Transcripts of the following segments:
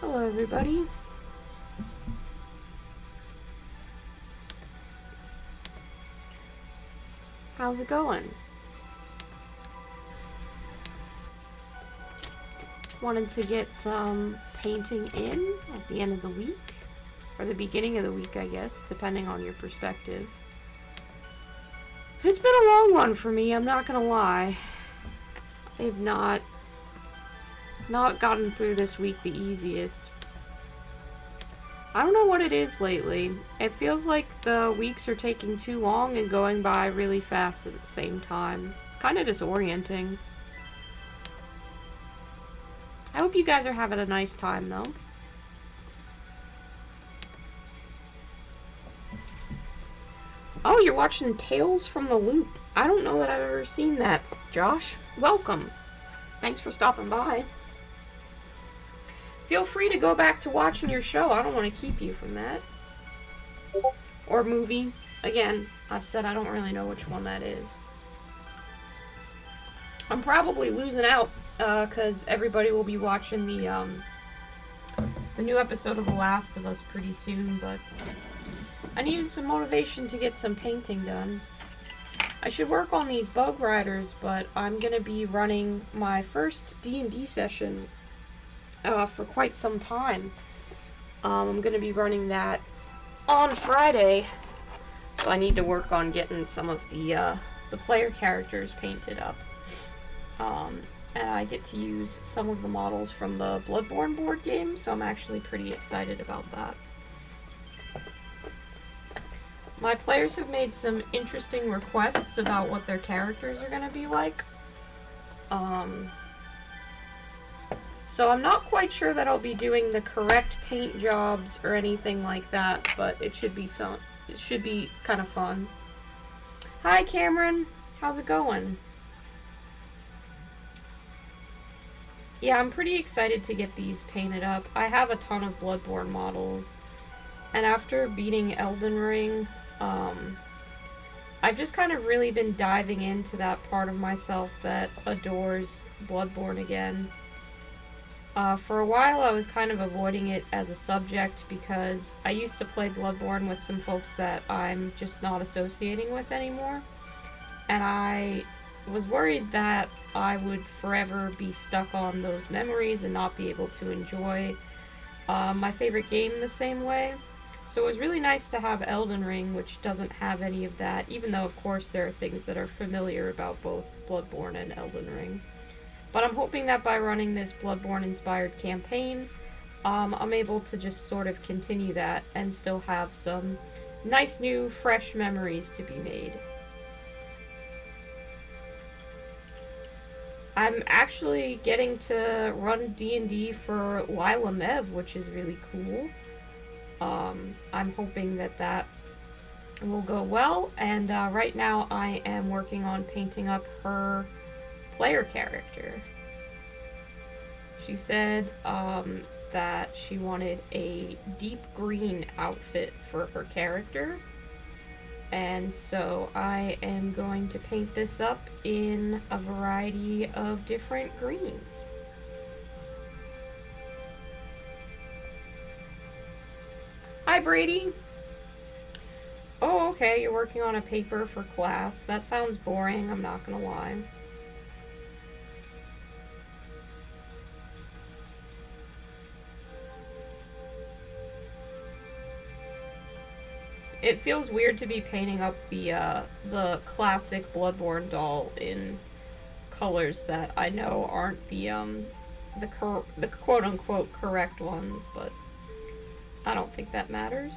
Hello, everybody. How's it going? Wanted to get some painting in at the end of the week, or the beginning of the week, I guess, depending on your perspective. It's been a long one for me, I'm not gonna lie. I've not gotten through this week the easiest. I don't know what it is lately. It feels like the weeks are taking too long and going by really fast at the same time. It's kind of disorienting. I hope you guys are having a nice time, though. Oh, you're watching Tales from the Loop. I don't know that I've ever seen that. Josh, welcome. Thanks for stopping by. Feel free to go back to watching your show. I don't want to keep you from that. Or movie. Again, I've said I don't really know which one that is. I'm probably losing out because everybody will be watching the new episode of The Last of Us pretty soon, but I needed some motivation to get some painting done. I should work on these bug riders, but I'm going to be running my first D&D session for quite some time. I'm going to be running that on Friday, so I need to work on getting some of the player characters painted up. And I get to use some of the models from the Bloodborne board game, so I'm actually pretty excited about that. My players have made some interesting requests about what their characters are going to be like. So I'm not quite sure that I'll be doing the correct paint jobs or anything like that, but it should be kind of fun. Hi Cameron, how's it going? Yeah, I'm pretty excited to get these painted up. I have a ton of Bloodborne models, and after beating Elden Ring, I've just kind of really been diving into that part of myself that adores Bloodborne again. For a while I was kind of avoiding it as a subject because I used to play Bloodborne with some folks that I'm just not associating with anymore, and I was worried that I would forever be stuck on those memories and not be able to enjoy my favorite game the same way. So it was really nice to have Elden Ring, which doesn't have any of that, even though of course there are things that are familiar about both Bloodborne and Elden Ring. But I'm hoping that by running this Bloodborne-inspired campaign, I'm able to just sort of continue that and still have some nice new, fresh memories to be made. I'm actually getting to run D&D for Lila Mev, which is really cool. I'm hoping that will go well, and right now I am working on painting up her player character. She said that she wanted a deep green outfit for her character, and so I am going to paint this up in a variety of different greens. Hi Brady! Oh, okay, you're working on a paper for class. That sounds boring, I'm not gonna lie. It feels weird to be painting up the classic Bloodborne doll in colors that I know aren't the quote-unquote correct ones, but I don't think that matters.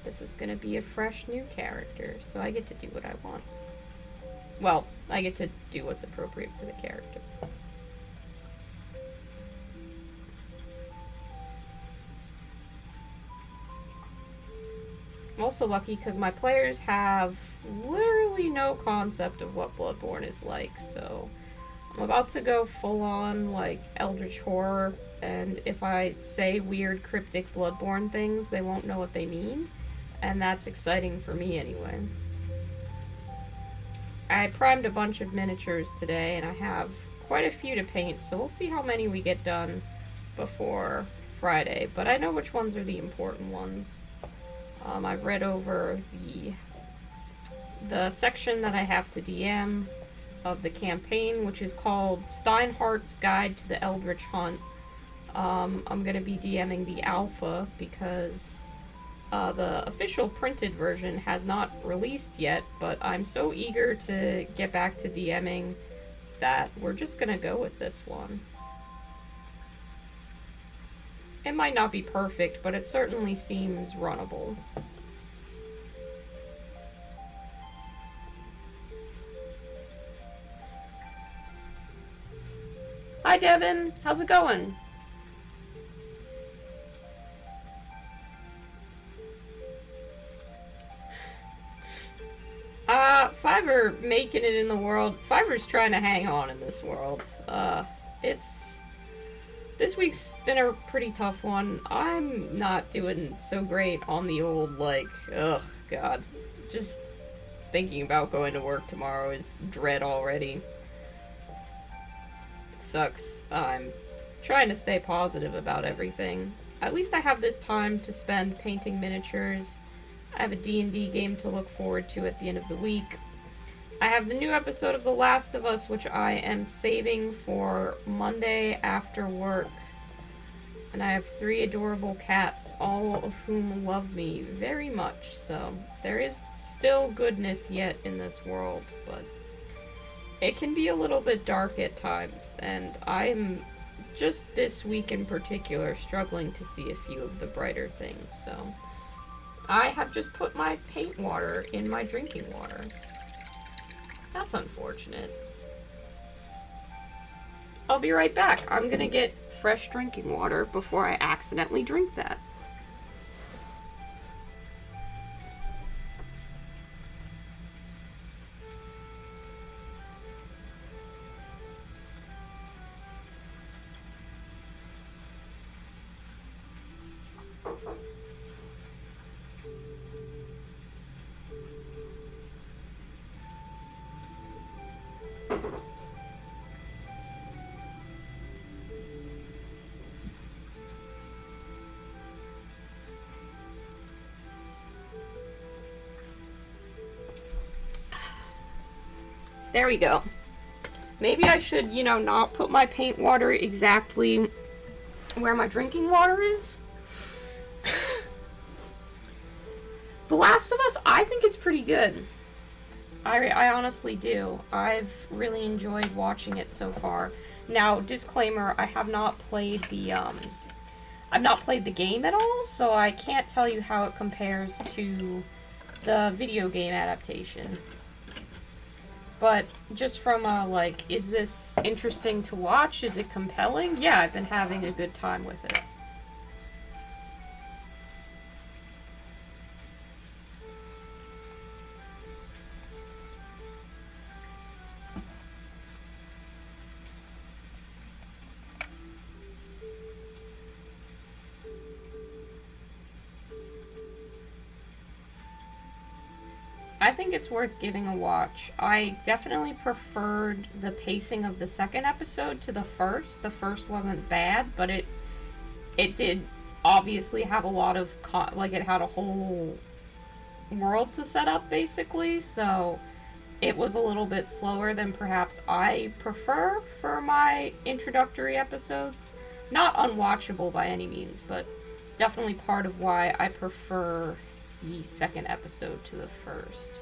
This is gonna be a fresh new character, so I get to do what I want. Well, I get to do what's appropriate for the character. I'm also lucky because my players have literally no concept of what Bloodborne is like, so I'm about to go full on like Eldritch Horror, and if I say weird cryptic Bloodborne things, they won't know what they mean, and that's exciting for me anyway. I primed a bunch of miniatures today, and I have quite a few to paint, so we'll see how many we get done before Friday. But I know which ones are the important ones. I've read over the section that I have to DM of the campaign, which is called Steinhardt's Guide to the Eldritch Hunt. I'm going to be DMing the alpha because the official printed version has not released yet, but I'm so eager to get back to DMing that we're just going to go with this one. It might not be perfect, but it certainly seems runnable. Hi Devin, how's it going? Fiverr making it in the world. Fiverr's trying to hang on in this world. This week's been a pretty tough one. I'm not doing so great on the old, like, ugh, God. Just thinking about going to work tomorrow is dread already. It sucks. I'm trying to stay positive about everything. At least I have this time to spend painting miniatures. I have a D&D game to look forward to at the end of the week. I have the new episode of The Last of Us, which I am saving for Monday after work. And I have 3 adorable cats, all of whom love me very much. So there is still goodness yet in this world, but it can be a little bit dark at times. And I'm just this week in particular struggling to see a few of the brighter things. So I have just put my paint water in my drinking water. That's unfortunate. I'll be right back. I'm gonna get fresh drinking water before I accidentally drink that. There we go. Maybe I should, not put my paint water exactly where my drinking water is. The Last of Us, I think it's pretty good. I honestly do. I've really enjoyed watching it so far. Now, disclaimer, I have not played I've not played the game at all, so I can't tell you how it compares to the video game adaptation. But just from is this interesting to watch? Is it compelling? Yeah, I've been having a good time with it. I think it's worth giving a watch. I definitely preferred the pacing of the second episode to the first. The first wasn't bad, but it did obviously have a lot of it had a whole world to set up basically, so it was a little bit slower than perhaps I prefer for my introductory episodes. Not unwatchable by any means, but definitely part of why I prefer the second episode to the first.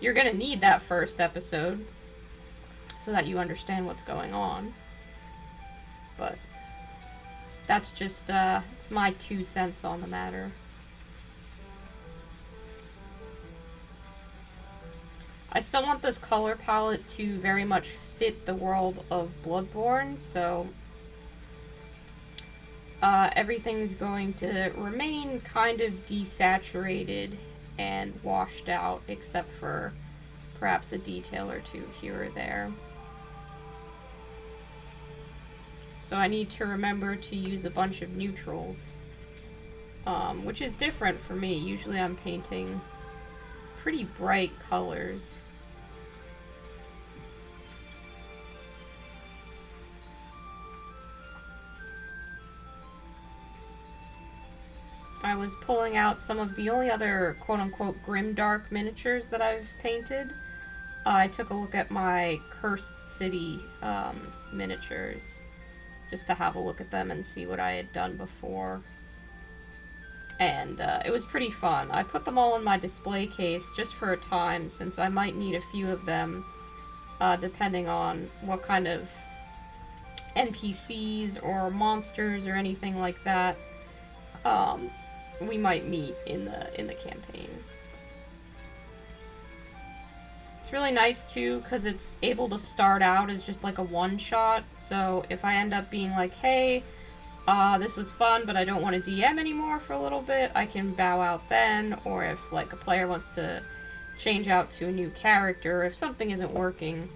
You're gonna need that first episode so that you understand what's going on. But that's just, it's my 2 cents on the matter. I still want this color palette to very much fit the world of Bloodborne, so everything's going to remain kind of desaturated and washed out, except for perhaps a detail or two here or there. So I need to remember to use a bunch of neutrals, which is different for me. Usually I'm painting pretty bright colors. I was pulling out some of the only other quote-unquote grimdark miniatures that I've painted. I took a look at my Cursed City miniatures, just to have a look at them and see what I had done before. And it was pretty fun. I put them all in my display case just for a time, since I might need a few of them, depending on what kind of NPCs or monsters or anything like that we might meet in the campaign. It's really nice too, because it's able to start out as just like a one-shot, so if I end up being like, hey, this was fun, but I don't want to DM anymore for a little bit, I can bow out then, or if like a player wants to change out to a new character, if something isn't working,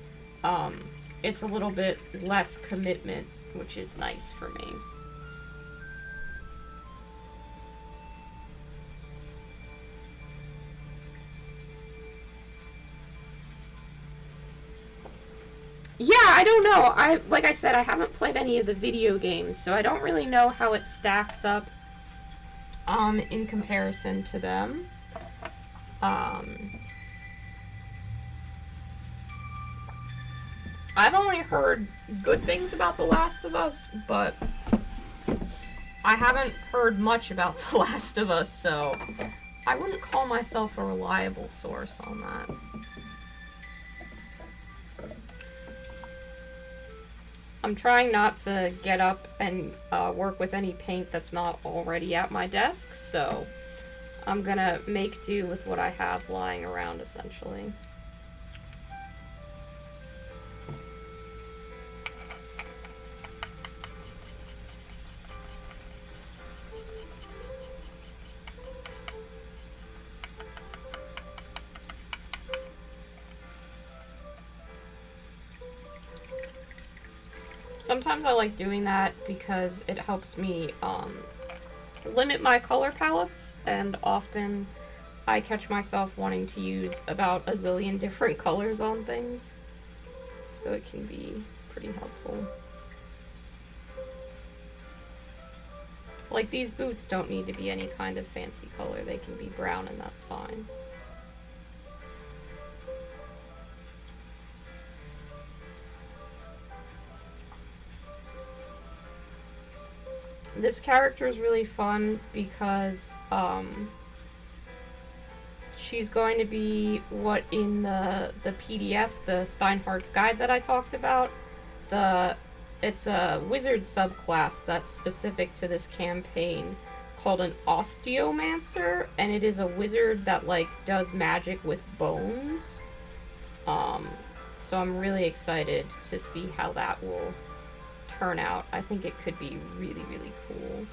it's a little bit less commitment, which is nice for me. Yeah, I don't know. Like I said, I haven't played any of the video games, so I don't really know how it stacks up in comparison to them. I've only heard good things about The Last of Us, but I haven't heard much about The Last of Us, so I wouldn't call myself a reliable source on that. I'm trying not to get up and work with any paint that's not already at my desk, so I'm gonna make do with what I have lying around, essentially. Sometimes I like doing that because it helps me limit my color palettes, and often I catch myself wanting to use about a zillion different colors on things, so it can be pretty helpful. Like, these boots don't need to be any kind of fancy color, they can be brown and that's fine. This character is really fun because she's going to be what in the PDF, the Steinhardt's Guide that I talked about, it's a wizard subclass that's specific to this campaign called an Osteomancer, and it is a wizard that like does magic with bones. So I'm really excited to see how that will turn out. I think it could be really, really cool.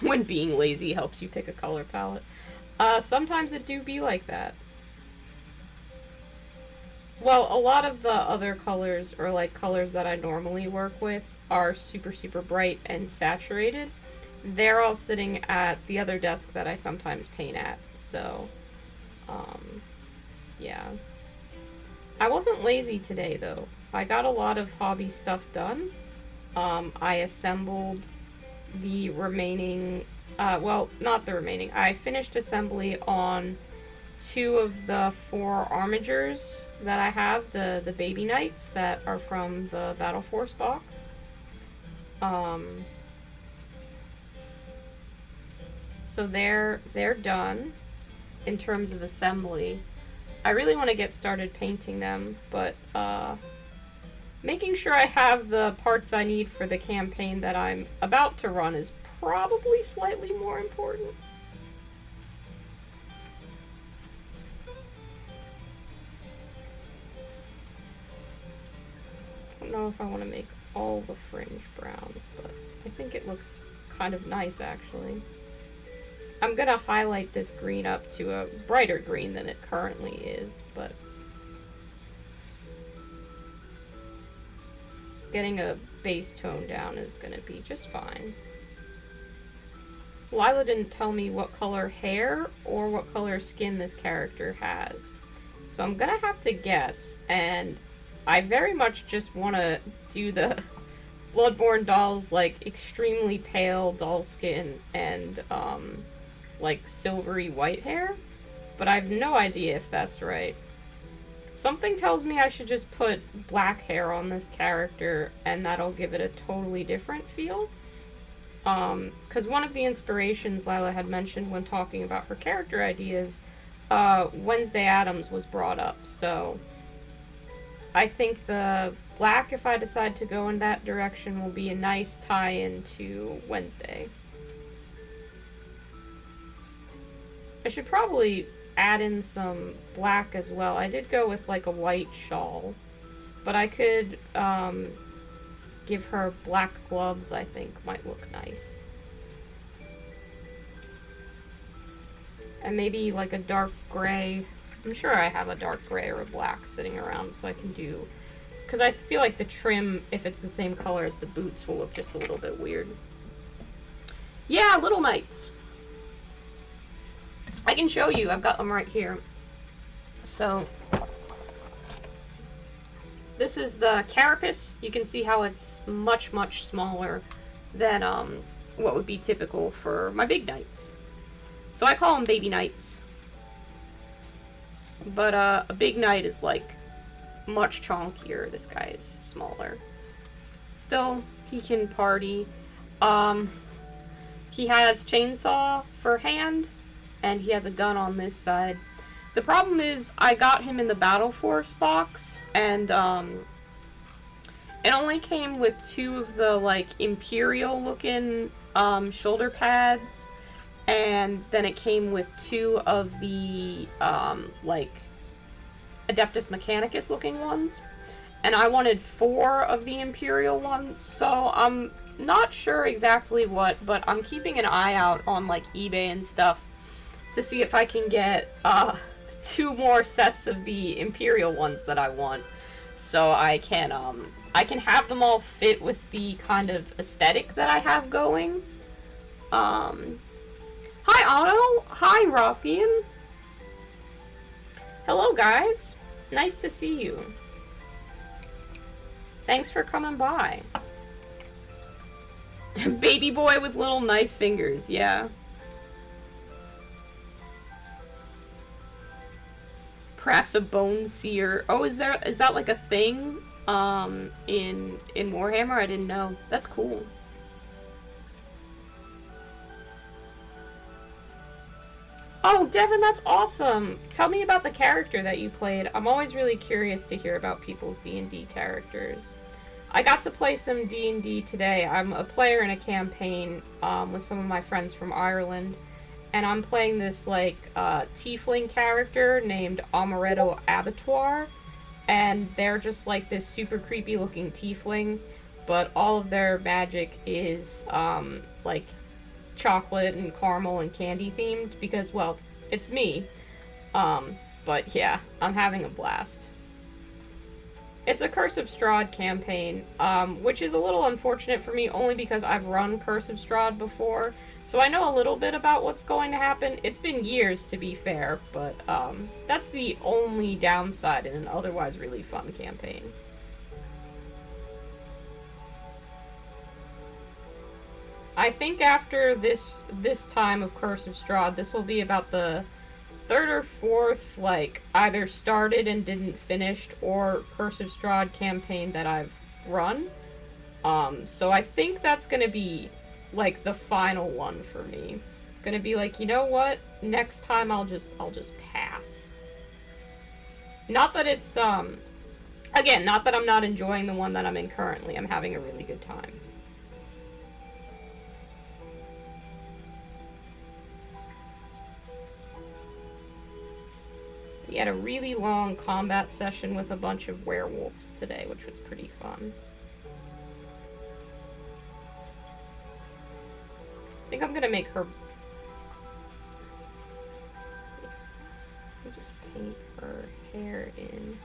When being lazy helps you pick a color palette. Sometimes it do be like that. Well, a lot of the other colors, or like colors that I normally work with, are super, super bright and saturated. They're all sitting at the other desk that I sometimes paint at, so, yeah. I wasn't lazy today, though. I got a lot of hobby stuff done. I assembled the remaining, well, not the remaining. I finished assembly on 2 of the 4 armigers that I have, the baby knights that are from the Battle Force box. So they're done in terms of assembly. I really want to get started painting them, but making sure I have the parts I need for the campaign that I'm about to run is probably slightly more important. I don't know if I want to make all the fringe brown, but I think it looks kind of nice, actually. I'm gonna highlight this green up to a brighter green than it currently is, but getting a base tone down is gonna be just fine. Lila didn't tell me what color hair or what color skin this character has, so I'm gonna have to guess, and I very much just want to do the Bloodborne dolls, like, extremely pale, dull skin, and, like, silvery white hair. But I have no idea if that's right. Something tells me I should just put black hair on this character, and that'll give it a totally different feel. Because one of the inspirations Lila had mentioned when talking about her character ideas, Wednesday Addams was brought up, so I think the black, if I decide to go in that direction, will be a nice tie-in to Wednesday. I should probably add in some black as well. I did go with like a white shawl, but I could give her black gloves. I think might look nice, and maybe like a dark gray. I'm sure I have a dark gray or a black sitting around, so I can do, because I feel like the trim, if it's the same color as the boots, will look just a little bit weird. Yeah, Little Knights. I can show you. I've got them right here. So, this is the carapace. You can see how it's much, much smaller than what would be typical for my big knights. So I call them baby knights. But a big knight is like much chonkier. This guy is smaller. Still, he can party. He has chainsaw for hand, and he has a gun on this side. The problem is, I got him in the Battle Force box, and it only came with 2 of the like Imperial looking shoulder pads, and then it came with 2 of the like Adeptus Mechanicus looking ones, and I wanted 4 of the Imperial ones, so I'm not sure exactly what, but I'm keeping an eye out on like eBay and stuff to see if I can get 2 more sets of the Imperial ones that I want, so I can have them all fit with the kind of aesthetic that I have going. Hi Otto! Hi Ruffian! Hello guys! Nice to see you. Thanks for coming by. Baby boy with little knife fingers, yeah. Perhaps a bone seer. Oh, is that like a thing in Warhammer? I didn't know. That's cool. Oh, Devin, that's awesome. Tell me about the character that you played. I'm always really curious to hear about people's D&D characters. I got to play some D&D today. I'm a player in a campaign with some of my friends from Ireland, and I'm playing this like tiefling character named Amaretto Abattoir, and they're just like this super creepy looking tiefling, but all of their magic is like chocolate and caramel and candy themed because, well, it's me. But yeah, I'm having a blast. It's a Curse of Strahd campaign, which is a little unfortunate for me only because I've run Curse of Strahd before, so I know a little bit about what's going to happen. It's been years, to be fair, but that's the only downside in an otherwise really fun campaign. I think after this time of Curse of Strahd, this will be about the 3rd or 4th, like, either started and didn't finished or Curse of Strahd campaign that I've run. So I think that's gonna be, like, the final one for me. Gonna be like, you know what? Next time I'll just pass. Not that it's, again, not that I'm not enjoying the one that I'm in currently. I'm having a really good time. We had a really long combat session with a bunch of werewolves today, which was pretty fun. I think I'm gonna make her... Let me just paint her hair in.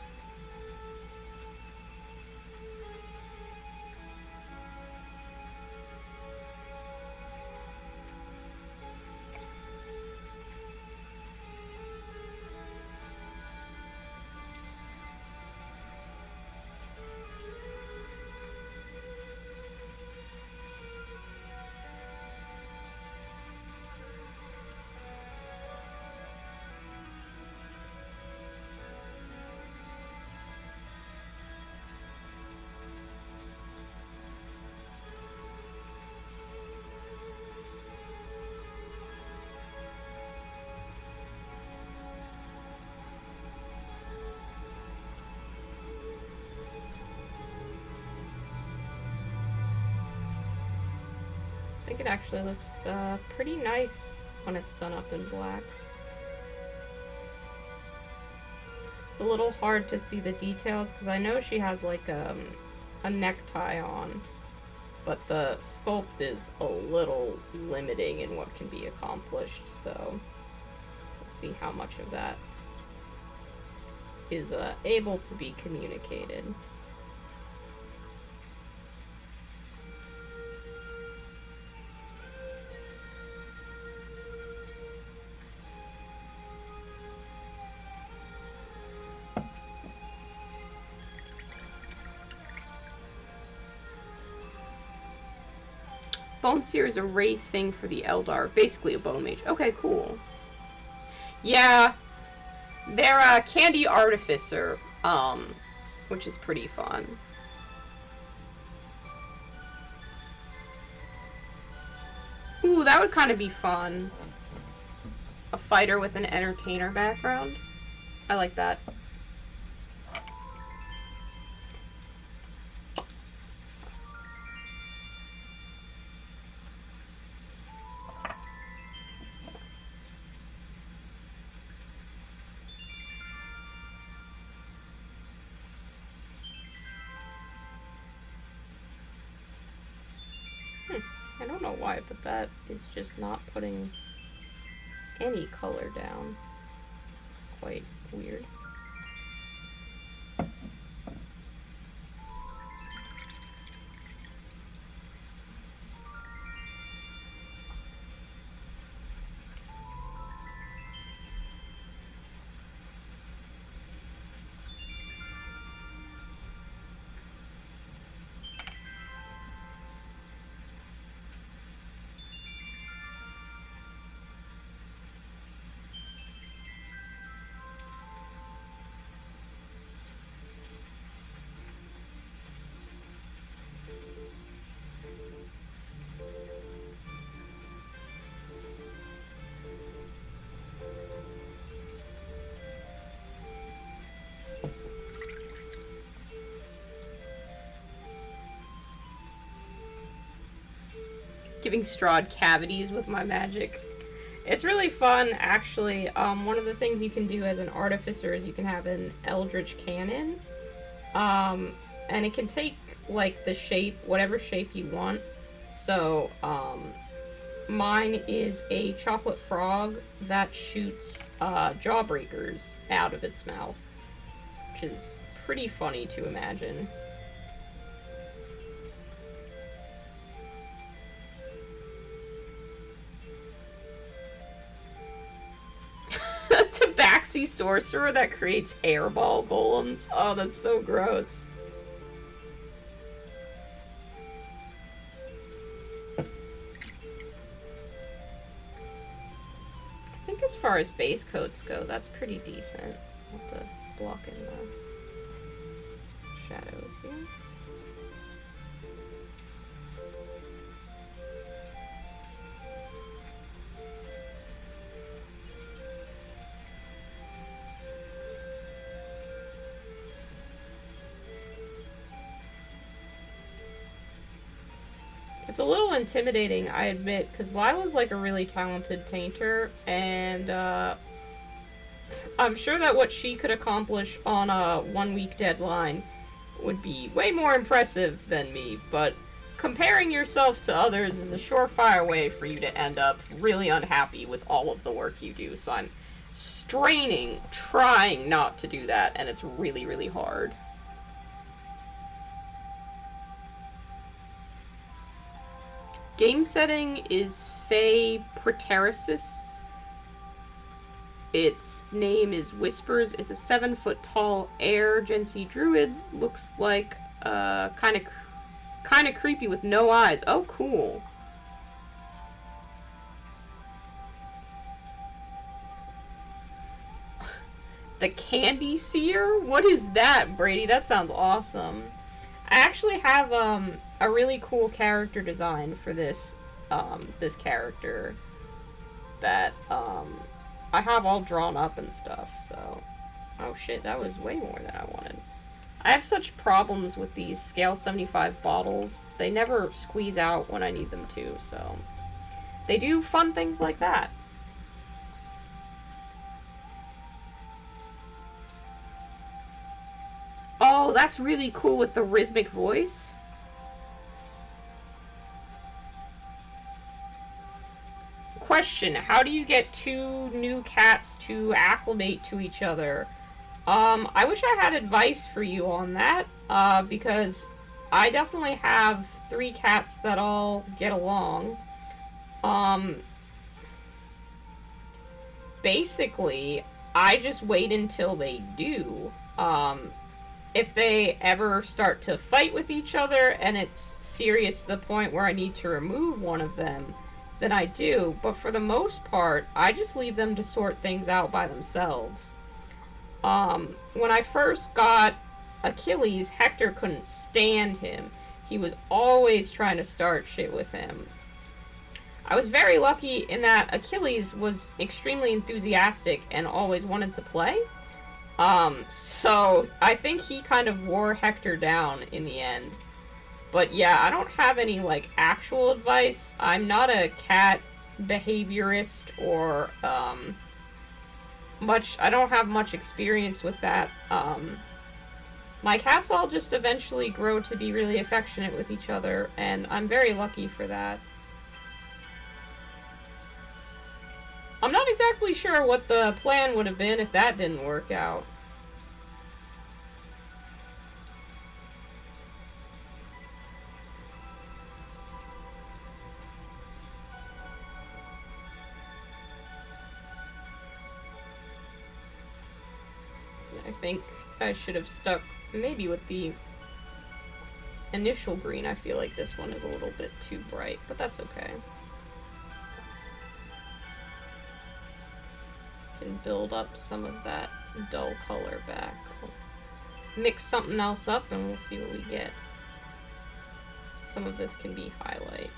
I think it actually looks pretty nice when it's done up in black. It's a little hard to see the details because I know she has like a necktie on, but the sculpt is a little limiting in what can be accomplished, so we'll see how much of that is able to be communicated. Bone Seer is a wraith thing for the Eldar, basically a bone mage. Okay, cool. Yeah, they're a Candy Artificer, which is pretty fun. Ooh, that would kind of be fun. A fighter with an entertainer background. I like that. I don't know why, but that is just not putting any color down. It's quite weird. Giving Strahd cavities with my magic. It's really fun, actually. One of the things you can do as an artificer is you can have an eldritch cannon. And it can take, like, the shape, whatever shape you want. So, mine is a chocolate frog that shoots jawbreakers out of its mouth, which is pretty funny to imagine. Tabaxi sorcerer that creates hairball golems. Oh, that's so gross. I think as far as base coats go, that's pretty decent. I'll have to block in the shadows here. It's a little intimidating, I admit, because Lila's like a really talented painter, and I'm sure that what she could accomplish on a 1-week deadline would be way more impressive than me, but comparing yourself to others is a surefire way for you to end up really unhappy with all of the work you do, so I'm trying not to do that, and it's really, really hard. Game setting is Fae Praetorius. Its name is Whispers. It's a 7-foot tall air Gensi druid. Looks like kind of creepy with no eyes. Oh, cool. The Candy Seer? What is that, Brady? That sounds awesome. I actually have a really cool character design for this this character that I have all drawn up and stuff. So, oh shit, that was way more than I wanted. I have such problems with these scale 75 bottles. They never squeeze out when I need them to, so they do fun things like that. Oh, that's really cool with the rhythmic voice. Question, how do you get two new cats to acclimate to each other? I wish I had advice for you on that, because I definitely have 3 cats that all get along. Basically, I just wait until they do. If they ever start to fight with each other and it's serious to the point where I need to remove one of them, then I do. But for the most part, I just leave them to sort things out by themselves. When I first got Achilles, Hector couldn't stand him. He was always trying to start shit with him. I was very lucky in that Achilles was extremely enthusiastic and always wanted to play. So I think he kind of wore Hector down in the end. But yeah, I don't have any, like, actual advice. I'm not a cat behaviorist or, I don't have much experience with that. My cats all just eventually grow to be really affectionate with each other, and I'm very lucky for that. I'm not exactly sure what the plan would have been if that didn't work out. I think I should have stuck maybe with the initial green. I feel like this one is a little bit too bright, but that's okay. Can build up some of that dull color back. I'll mix something else up and we'll see what we get. Some of this can be highlight.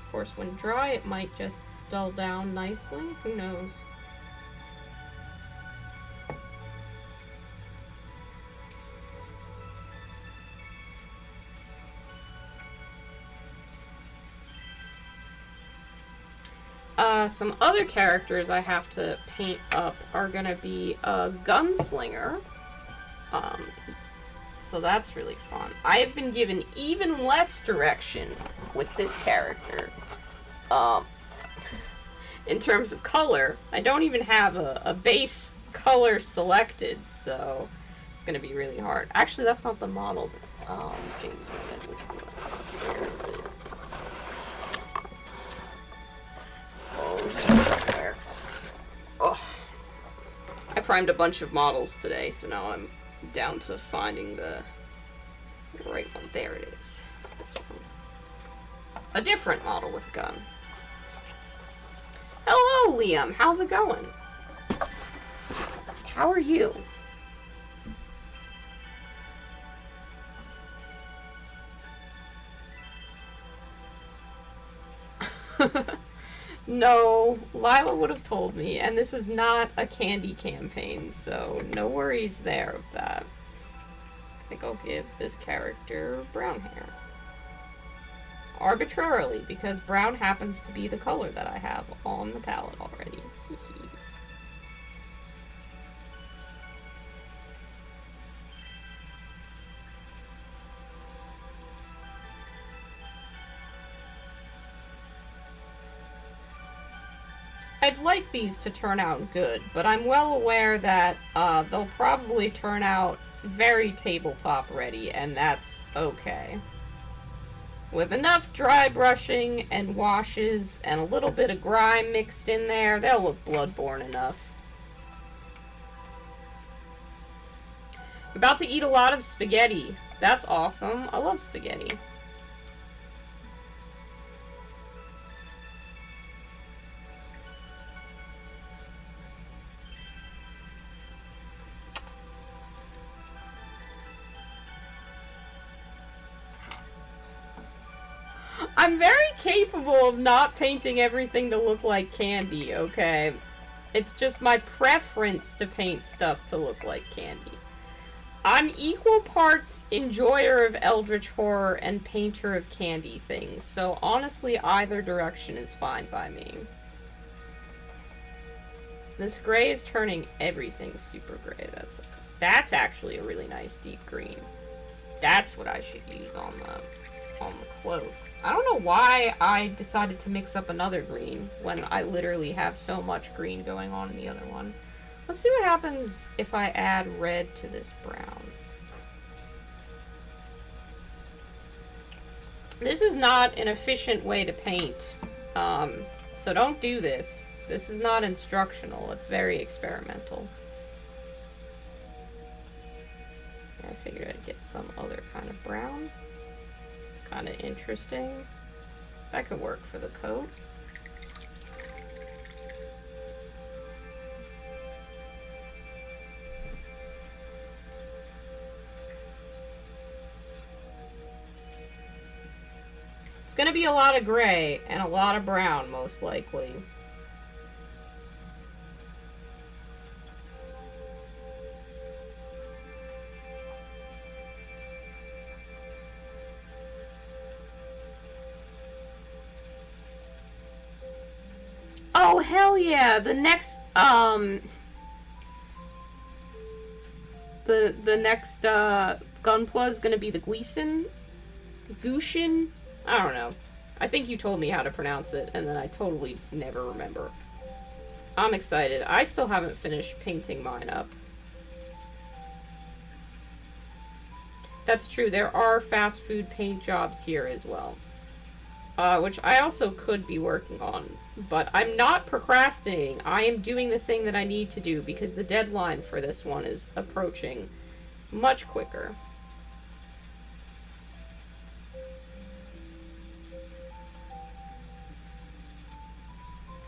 Of course, when dry, it might just dull down nicely. Who knows? Some other characters I have to paint up are gonna be a gunslinger. So that's really fun. I have been given even less direction with this character. In terms of color, I don't even have a base color selected, so it's gonna be really hard. Actually, that's not the model that James wanted. Which one? Where is it? Oh, it's somewhere. Oh, I primed a bunch of models today, so now I'm down to finding the right one. There it is. This one. A different model with a gun. Hello, Liam. How's it going? How are you? No, Lila would have told me, and this is not a candy campaign, so no worries there of that. I think I'll give this character brown hair. Arbitrarily, because brown happens to be the color that I have on the palette already. I'd like these to turn out good, but I'm well aware that they'll probably turn out very tabletop ready, and that's okay. With enough dry brushing and washes and a little bit of grime mixed in there, they'll look Bloodborne enough. About to eat a lot of spaghetti. That's awesome. I love spaghetti. I'm very capable of not painting everything to look like candy, okay? It's just my preference to paint stuff to look like candy. I'm equal parts enjoyer of eldritch horror and painter of candy things, so honestly either direction is fine by me. This gray is turning everything super gray. That's actually a really nice deep green. That's what I should use on the cloak. I don't know why I decided to mix up another green when I literally have so much green going on in the other one. Let's see what happens if I add red to this brown. This is not an efficient way to paint, so don't do this. This is not instructional. It's very experimental. I figured I'd get some other kind of brown. It's kind of interesting. That could work for the coat. It's gonna be a lot of gray and a lot of brown, most likely. Oh, hell yeah! The next, the next, Gunpla is gonna be the Guisin? Gushin? I don't know. I think you told me how to pronounce it, and then I totally never remember. I'm excited. I still haven't finished painting mine up. That's true, there are fast food paint jobs here as well. Which I also could be working on. But I'm not procrastinating. I am doing the thing that I need to do because the deadline for this one is approaching much quicker.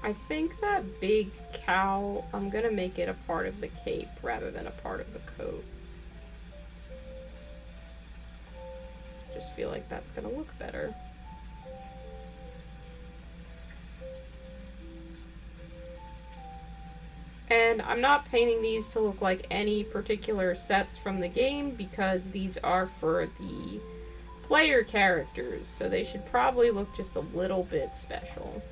I think that big cow, I'm gonna make it a part of the cape rather than a part of the coat. Just feel like that's gonna look better. And I'm not painting these to look like any particular sets from the game because these are for the player characters, so they should probably look just a little bit special.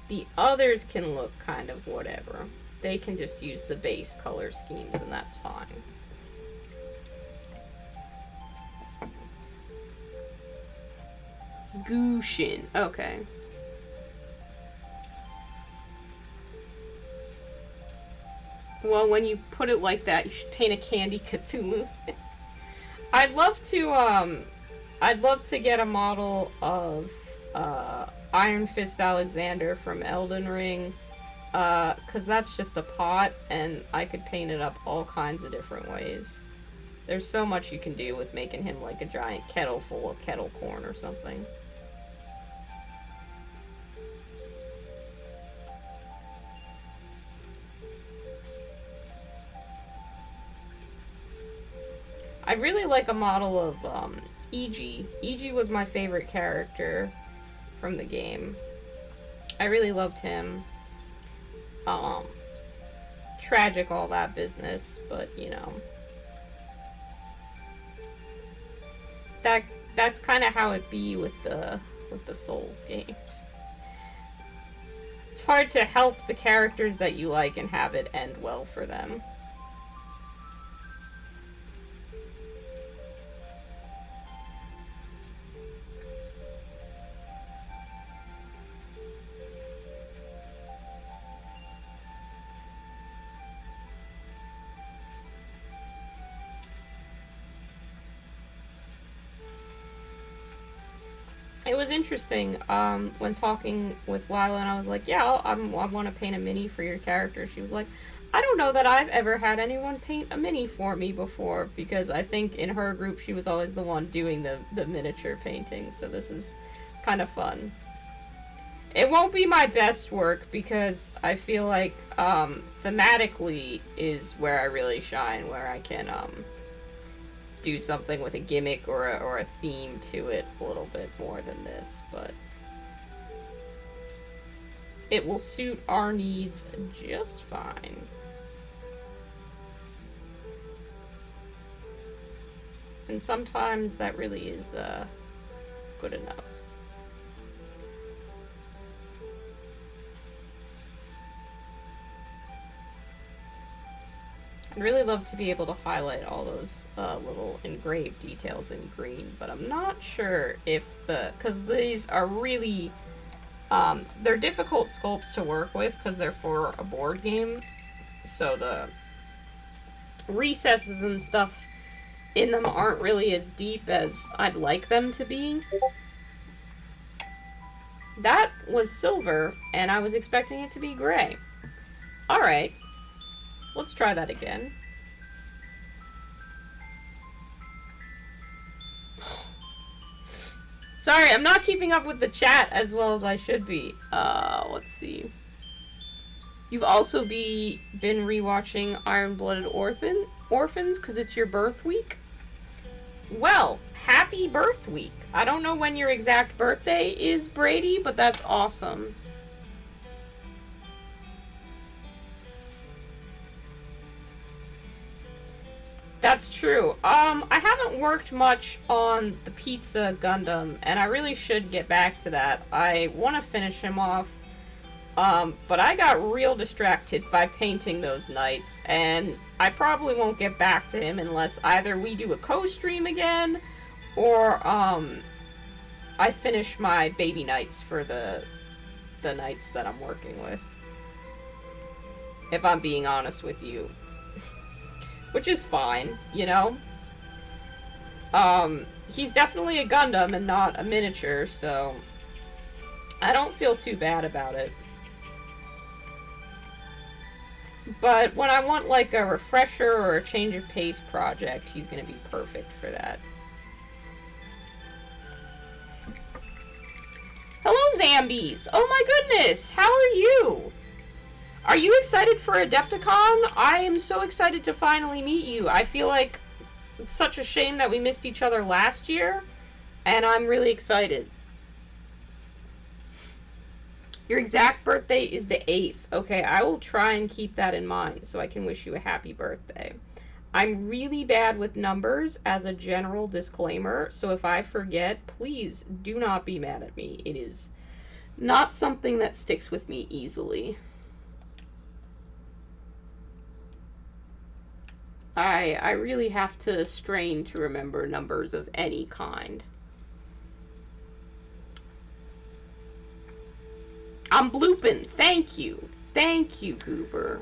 The others can look kind of whatever. They can just use the base color schemes and that's fine. Gushin, okay. Well, when you put it like that, you should paint a Candy Cthulhu. I'd love to get a model of, Iron Fist Alexander from Elden Ring, cause that's just a pot, and I could paint it up all kinds of different ways. There's so much you can do with making him like a giant kettle full of kettle corn or something. I really like a model of, Iji. Iji was my favorite character from the game. I really loved him. Tragic, all that business, but, you know. That's kind of how it be with the Souls games. It's hard to help the characters that you like and have it end well for them. It was interesting, when talking with Lila, and I was like, yeah, I want to paint a mini for your character. She was like, I don't know that I've ever had anyone paint a mini for me before, because I think in her group she was always the one doing the miniature painting, so this is kind of fun. It won't be my best work, because I feel like, thematically is where I really shine, where I can, do something with a gimmick or a theme to it a little bit more than this, but it will suit our needs just fine. And sometimes that really is good enough. I'd really love to be able to highlight all those little engraved details in green, but I'm not sure if because these are really, they're difficult sculpts to work with because they're for a board game, so the recesses and stuff in them aren't really as deep as I'd like them to be. That was silver, and I was expecting it to be gray. Alright. Let's try that again. Sorry, I'm not keeping up with the chat as well as I should be. Let's see. You've also been rewatching Iron-Blooded Orphans because it's your birth week? Well, happy birth week. I don't know when your exact birthday is, Brady, but that's awesome. That's true. I haven't worked much on the Pizza Gundam, and I really should get back to that. I want to finish him off, but I got real distracted by painting those knights, and I probably won't get back to him unless either we do a co-stream again, or I finish my baby knights for the knights that I'm working with. If I'm being honest with you. Which is fine, you know? He's definitely a Gundam and not a miniature, so I don't feel too bad about it. But when I want, like, a refresher or a change of pace project, he's gonna be perfect for that. Hello, Zambies! Oh my goodness! How are you? Are you excited for Adepticon? I am so excited to finally meet you. I feel like it's such a shame that we missed each other last year, and I'm really excited. Your exact birthday is the 8th. Okay, I will try and keep that in mind so I can wish you a happy birthday. I'm really bad with numbers as a general disclaimer, so if I forget, please do not be mad at me. It is not something that sticks with me easily. I really have to strain to remember numbers of any kind. I'm blooping. Thank you. Thank you, Goober.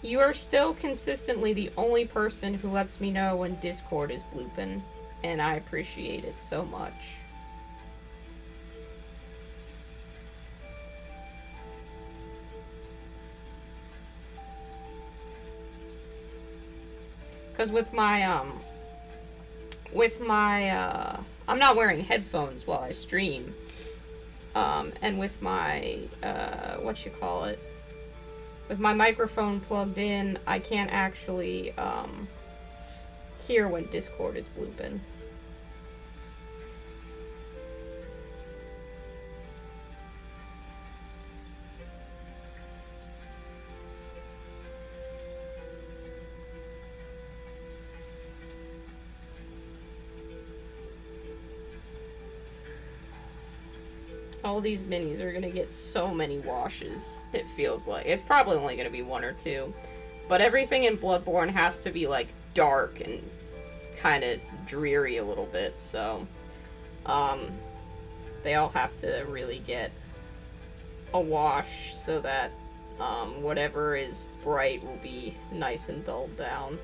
You are still consistently the only person who lets me know when Discord is blooping. And I appreciate it so much. Because with my, I'm not wearing headphones while I stream. And with my, with my microphone plugged in, I can't actually, hear when Discord is blooping. All these minis are gonna get so many washes, it feels like. It's probably only gonna be 1 or 2. But everything in Bloodborne has to be, like, dark and kind of dreary a little bit, so they all have to really get a wash so that whatever is bright will be nice and dulled down.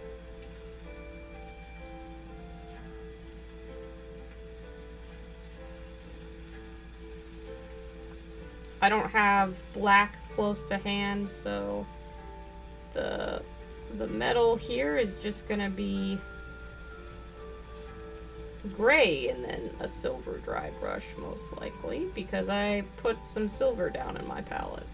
I don't have black close to hand, so the metal here is just gonna be gray and then a silver dry brush, most likely, because I put some silver down in my palette.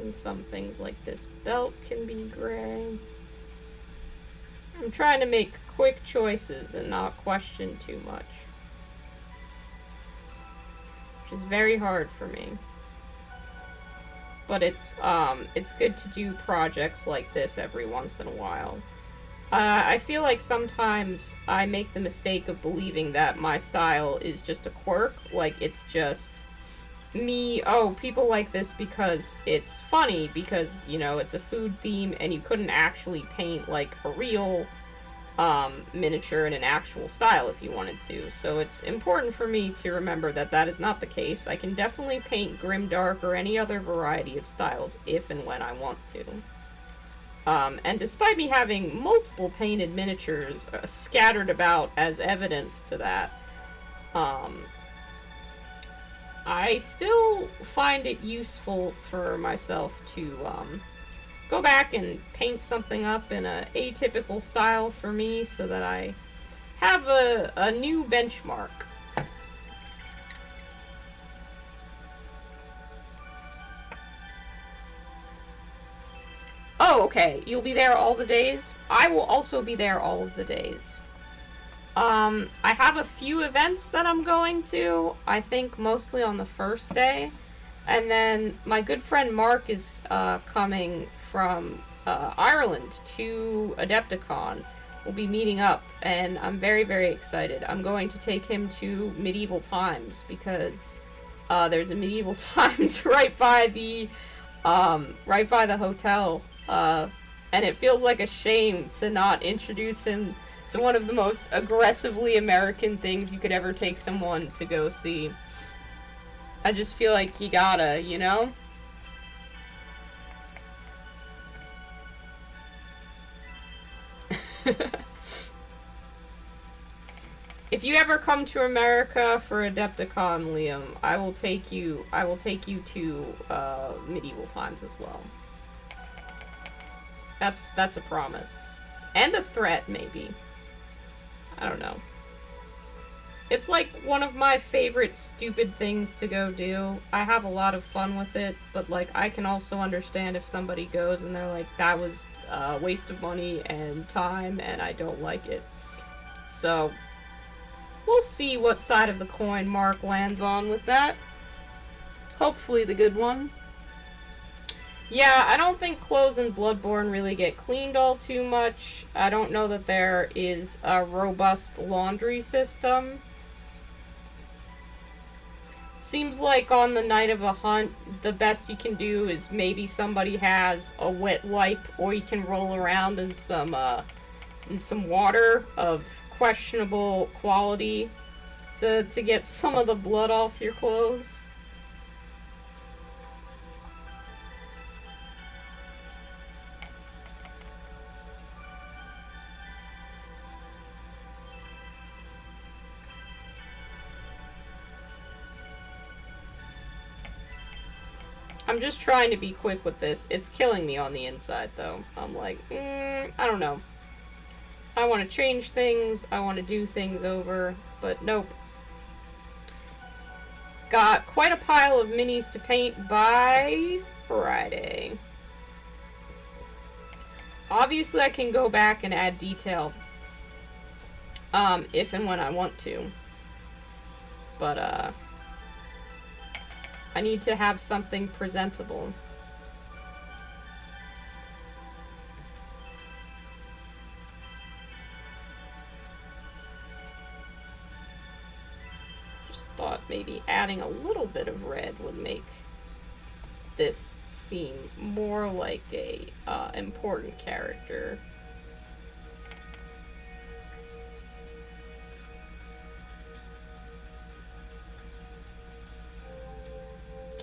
And some things like this belt can be gray. I'm trying to make quick choices and not question too much, which is very hard for me. But it's good to do projects like this every once in a while. I feel like sometimes I make the mistake of believing that my style is just a quirk, like it's just me, oh, people like this because it's funny, because, you know, it's a food theme and you couldn't actually paint like a real miniature in an actual style if you wanted to. So it's important for me to remember that that is not the case. I can definitely paint grimdark or any other variety of styles if and when I want to. And despite me having multiple painted miniatures scattered about as evidence to that, I still find it useful for myself to go back and paint something up in a atypical style for me so that I have a new benchmark. Oh, okay. You'll be there all the days? I will also be there all of the days. I have a few events that I'm going to, I think mostly on the first day. And then my good friend Mark is coming from Ireland to Adepticon. We'll be meeting up, and I'm very, very excited. I'm going to take him to Medieval Times because there's a Medieval Times right by the hotel. And it feels like a shame to not introduce him to one of the most aggressively American things you could ever take someone to go see. I just feel like you gotta, you know? If you ever come to America for Adepticon, Liam, I will take you to Medieval Times as well. That's a promise. And a threat, maybe. I don't know. It's like one of my favorite stupid things to go do. I have a lot of fun with it, but like I can also understand if somebody goes and they're like, that was a waste of money and time and I don't like it. So, we'll see what side of the coin Mark lands on with that. Hopefully the good one. Yeah, I don't think clothes in Bloodborne really get cleaned all too much. I don't know that there is a robust laundry system. Seems like on the night of a hunt, the best you can do is maybe somebody has a wet wipe, or you can roll around in some water of questionable quality to get some of the blood off your clothes. I'm just trying to be quick with this. It's killing me on the inside, though. I'm like, I don't know. I want to change things. I want to do things over. But nope. Got quite a pile of minis to paint by Friday. Obviously, I can go back and add detail. If and when I want to. But, I need to have something presentable. Just thought maybe adding a little bit of red would make this seem more like a important character.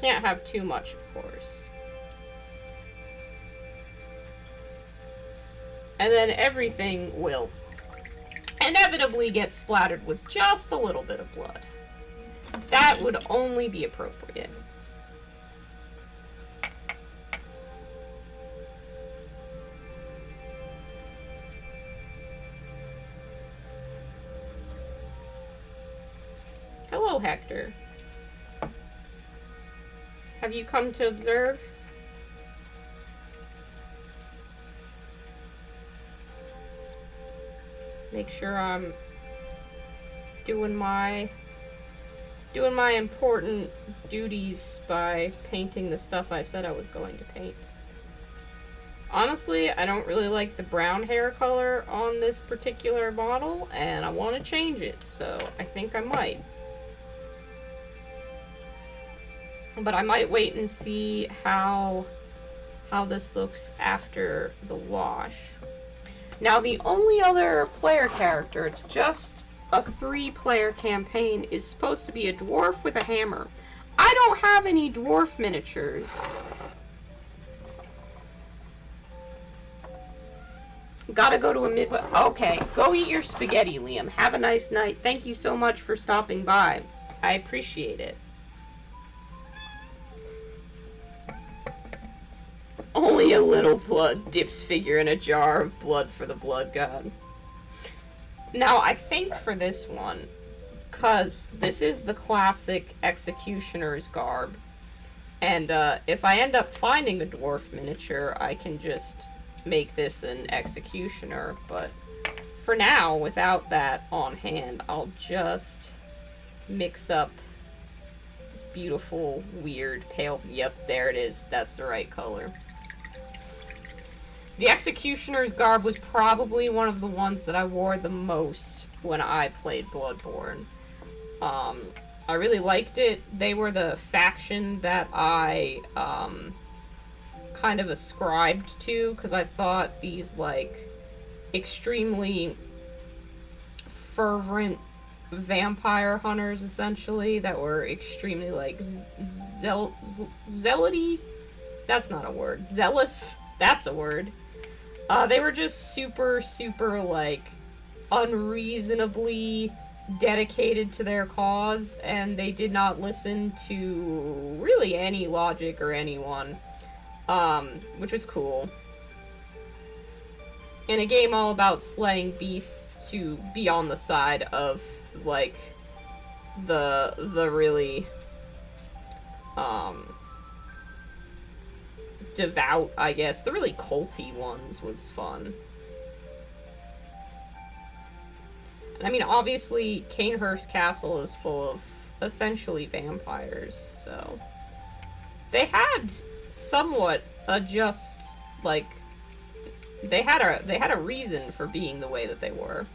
Can't have too much, of course. And then everything will inevitably get splattered with just a little bit of blood. That would only be appropriate. Hello, Hector. Have you come to observe? Make sure I'm doing my important duties by painting the stuff I said I was going to paint. Honestly, I don't really like the brown hair color on this particular model, and I want to change it, so I think I might. But I might wait and see how this looks after the wash. Now, the only other player character, it's just a 3-player campaign, is supposed to be a dwarf with a hammer. I don't have any dwarf miniatures. Gotta go to a Midwest. Okay, go eat your spaghetti, Liam. Have a nice night. Thank you so much for stopping by. I appreciate it. Only a little blood dips figure in a jar of blood for the blood god. Now, I think for this one, because this is the classic executioner's garb, and if I end up finding a dwarf miniature, I can just make this an executioner, but for now, without that on hand, I'll just mix up this beautiful, weird, pale... Yep, there it is. That's the right color. The Executioner's garb was probably one of the ones that I wore the most when I played Bloodborne. I really liked it. They were the faction that I kind of ascribed to, because I thought these, like, extremely fervent vampire hunters, essentially, that were extremely, like, zealoty? That's not a word. Zealous? That's a word. They were just super, like, unreasonably dedicated to their cause, and they did not listen to really any logic or anyone, which was cool. In a game all about slaying beasts, to be on the side of, like, the really, devout, I guess. The really culty ones was fun. And I mean, obviously, Cainhurst Castle is full of essentially vampires, so they had somewhat a just, like, they had a reason for being the way that they were.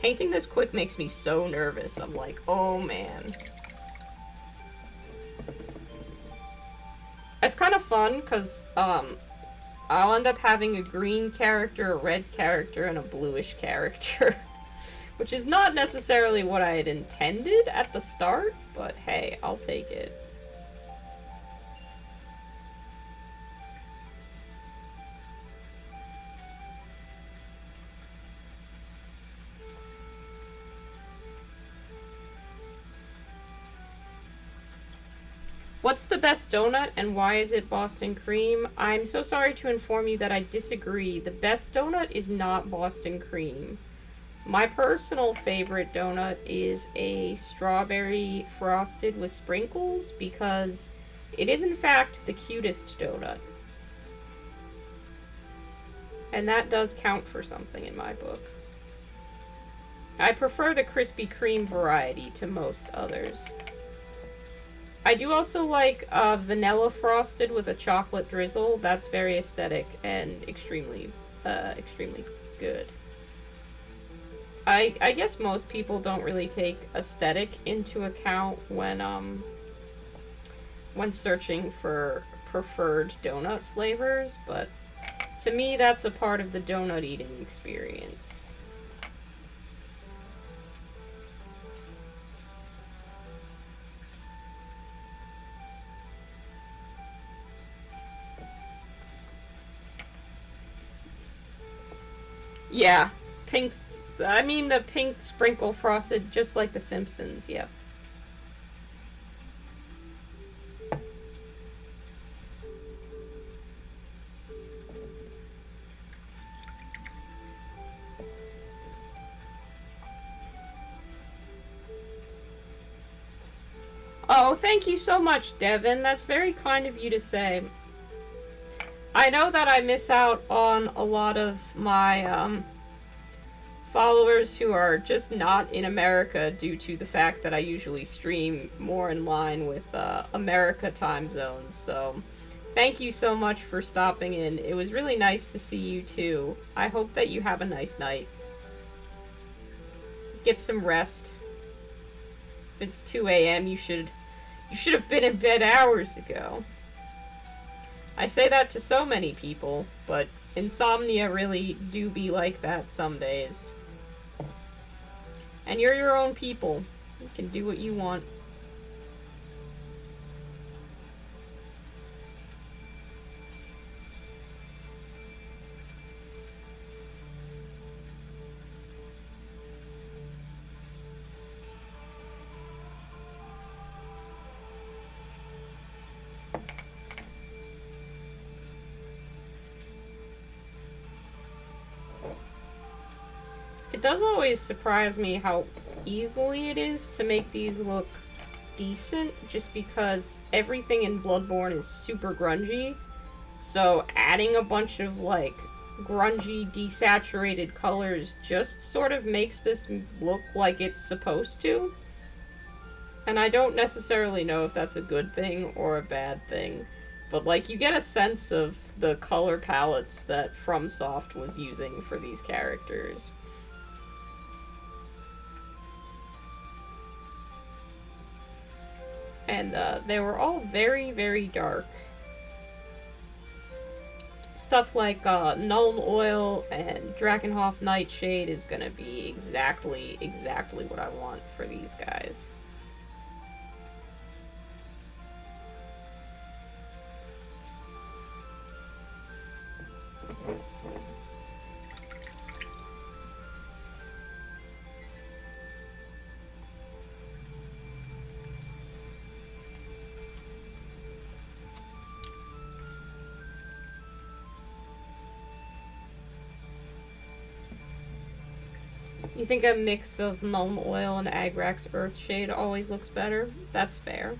Painting this quick makes me so nervous. I'm like, oh man. It's kind of fun, because, I'll end up having a green character, a red character, and a bluish character. Which is not necessarily what I had intended at the start, but hey, I'll take it. What's the best donut, and why is it Boston cream? I'm so sorry to inform you that I disagree. The best donut is not Boston cream. My personal favorite donut is a strawberry frosted with sprinkles, because it is in fact the cutest donut. And that does count for something in my book. I prefer the Krispy Kreme variety to most others. I do also like vanilla frosted with a chocolate drizzle. That's very aesthetic and extremely good. I guess most people don't really take aesthetic into account when searching for preferred donut flavors, but to me that's a part of the donut eating experience. Yeah, pink. I mean the pink sprinkle frosted, just like The Simpsons, yep. Oh, thank you so much, Devin. That's very kind of you to say. I know that I miss out on a lot of my followers who are just not in America due to the fact that I usually stream more in line with America time zones. So thank you so much for stopping in. It was really nice to see you too. I hope that you have a nice night. Get some rest. If it's 2 a.m., you should have been in bed hours ago. I say that to so many people, but insomnia really do be like that some days. And you're your own people. You can do what you want. It does always surprise me how easily it is to make these look decent, just because everything in Bloodborne is super grungy. So adding a bunch of, like, grungy, desaturated colors just sort of makes this look like it's supposed to. And I don't necessarily know if that's a good thing or a bad thing. But, like, you get a sense of the color palettes that FromSoft was using for these characters. And they were all very, very dark. Stuff like Nuln Oil and Drakenhof Nightshade is gonna be exactly what I want for these guys. You think a mix of Nuln Oil and Agrax Earthshade always looks better? That's fair.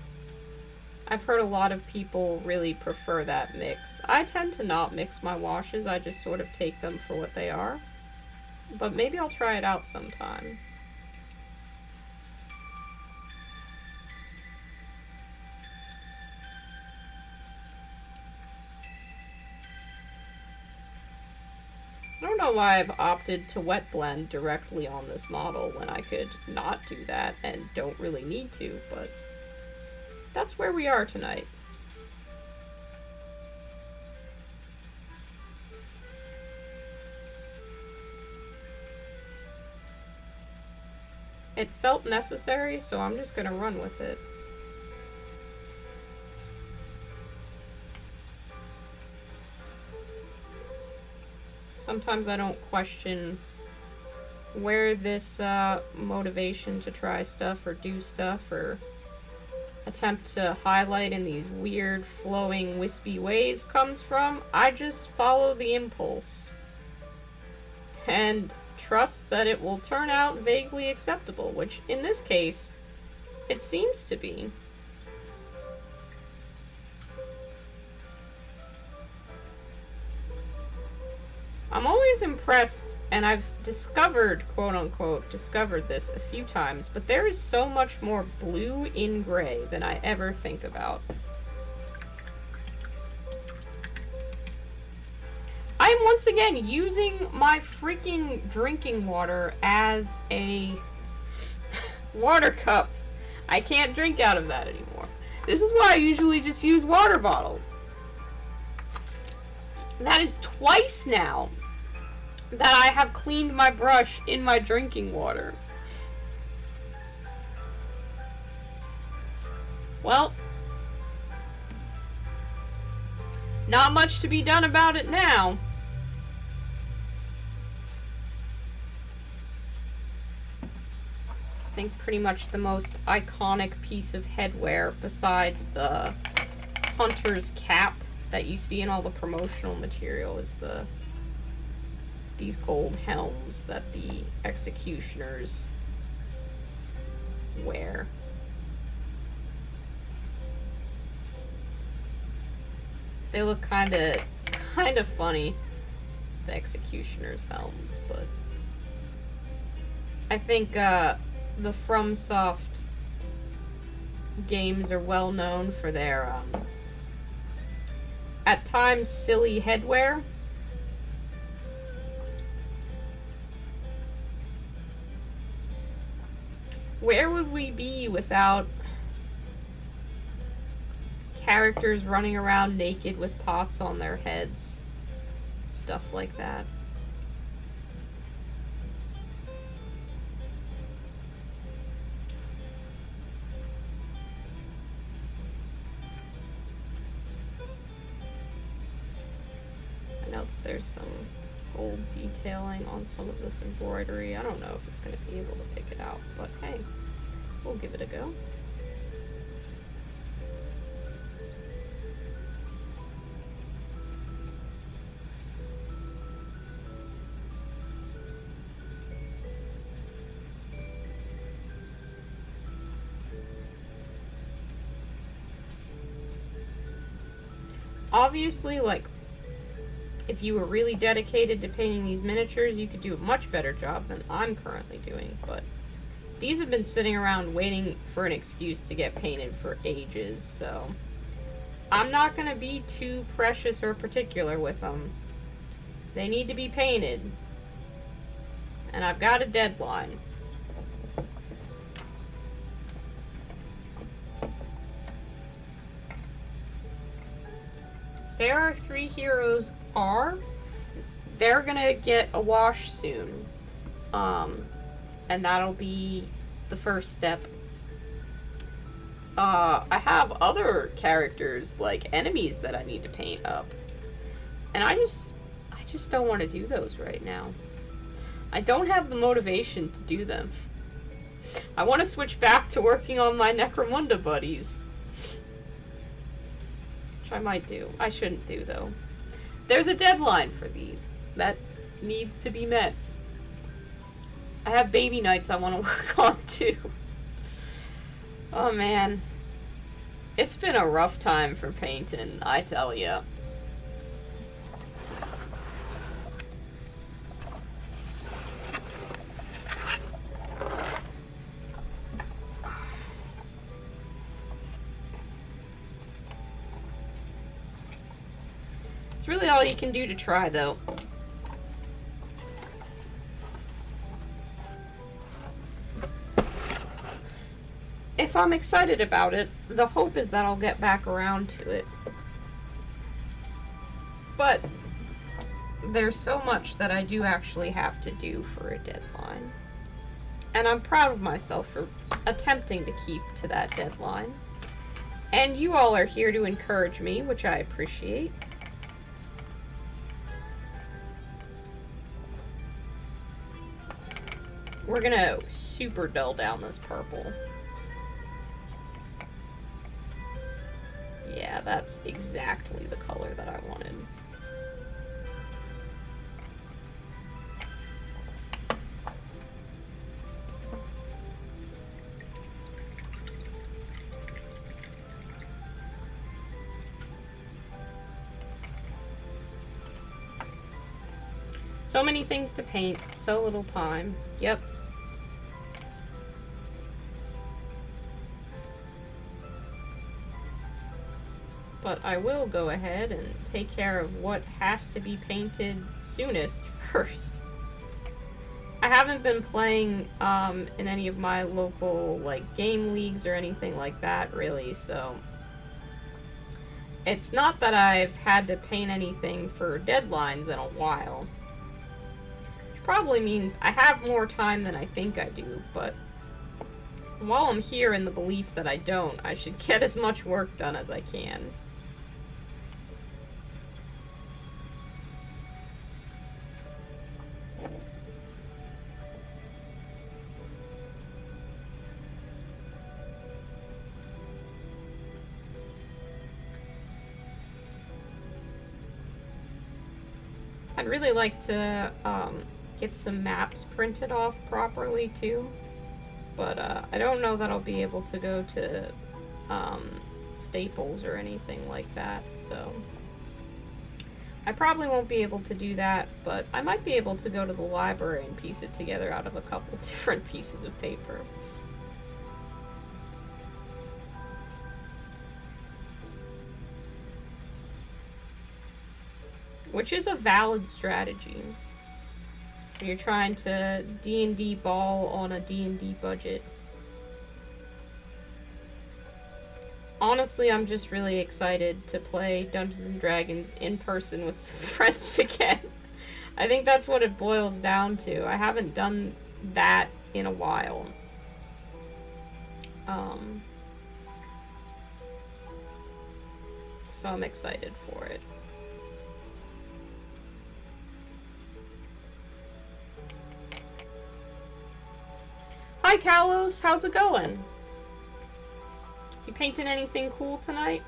I've heard a lot of people really prefer that mix. I tend to not mix my washes, I just sort of take them for what they are. But maybe I'll try it out sometime. I don't know why I've opted to wet blend directly on this model when I could not do that and don't really need to, but that's where we are tonight. It felt necessary, so I'm just gonna run with it. Sometimes I don't question where this motivation to try stuff or do stuff or attempt to highlight in these weird flowing wispy ways comes from. I just follow the impulse and trust that it will turn out vaguely acceptable, which in this case it seems to be. I'm always impressed, and I've discovered, quote-unquote, discovered this a few times, but there is so much more blue in gray than I ever think about. I am once again using my freaking drinking water as a water cup. I can't drink out of that anymore. This is why I usually just use water bottles. That is twice now that I have cleaned my brush in my drinking water. Well, not much to be done about it now. I think pretty much the most iconic piece of headwear besides the hunter's cap that you see in all the promotional material is these gold helms that the executioners wear. They look kind of funny, the Executioner's helms, but I think the FromSoft games are well known for their at times silly headwear. Where would we be without characters running around naked with pots on their heads? Stuff like that. I know that there's some gold detailing on some of this embroidery. I don't know if it's going to be able to pick it out, but hey, we'll give it a go. Obviously, like, if you were really dedicated to painting these miniatures, you could do a much better job than I'm currently doing, but these have been sitting around waiting for an excuse to get painted for ages, so I'm not going to be too precious or particular with them. They need to be painted, and I've got a deadline. There Are Three Heroes are. They're gonna get a wash soon. And that'll be the first step. I have other characters, like enemies, that I need to paint up. And I just don't want to do those right now. I don't have the motivation to do them. I want to switch back to working on my Necromunda buddies. I might do. I shouldn't do, though. There's a deadline for these. That needs to be met. I have baby nights I want to work on, too. Oh, man. It's been a rough time for painting, I tell ya. Really all you can do to try, though. If I'm excited about it, the hope is that I'll get back around to it. But there's so much that I do actually have to do for a deadline. And I'm proud of myself for attempting to keep to that deadline. And you all are here to encourage me, which I appreciate. We're gonna super dull down this purple. Yeah, that's exactly the color that I wanted. So many things to paint, so little time. Yep. But I will go ahead and take care of what has to be painted soonest first. I haven't been playing in any of my local like game leagues or anything like that really, so it's not that I've had to paint anything for deadlines in a while. Which probably means I have more time than I think I do, but while I'm here in the belief that I don't, I should get as much work done as I can. I'd really like to get some maps printed off properly too, but I don't know that I'll be able to go to Staples or anything like that, so I probably won't be able to do that, but I might be able to go to the library and piece it together out of a couple different pieces of paper. Which is a valid strategy. When you're trying to D&D ball on a D&D budget. Honestly, I'm just really excited to play Dungeons and Dragons in person with some friends again. I think that's what it boils down to. I haven't done that in a while. So I'm excited for it. Hi, Kalos. How's it going? You painting anything cool tonight?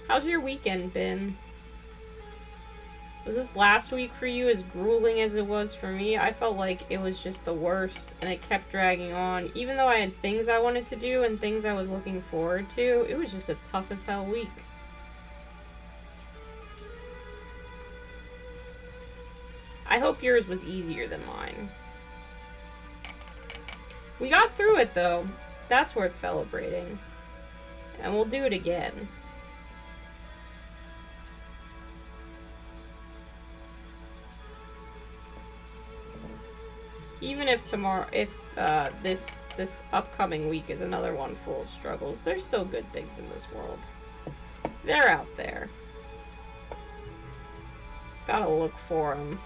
How's your weekend been? Was this last week for you as grueling as it was for me? I felt like it was just the worst, and it kept dragging on. Even though I had things I wanted to do and things I was looking forward to, it was just a tough as hell week. I hope yours was easier than mine. We got through it, though. That's worth celebrating. And we'll do it again. Even if tomorrow, this upcoming week is another one full of struggles, there's still good things in this world. They're out there. Just gotta look for them.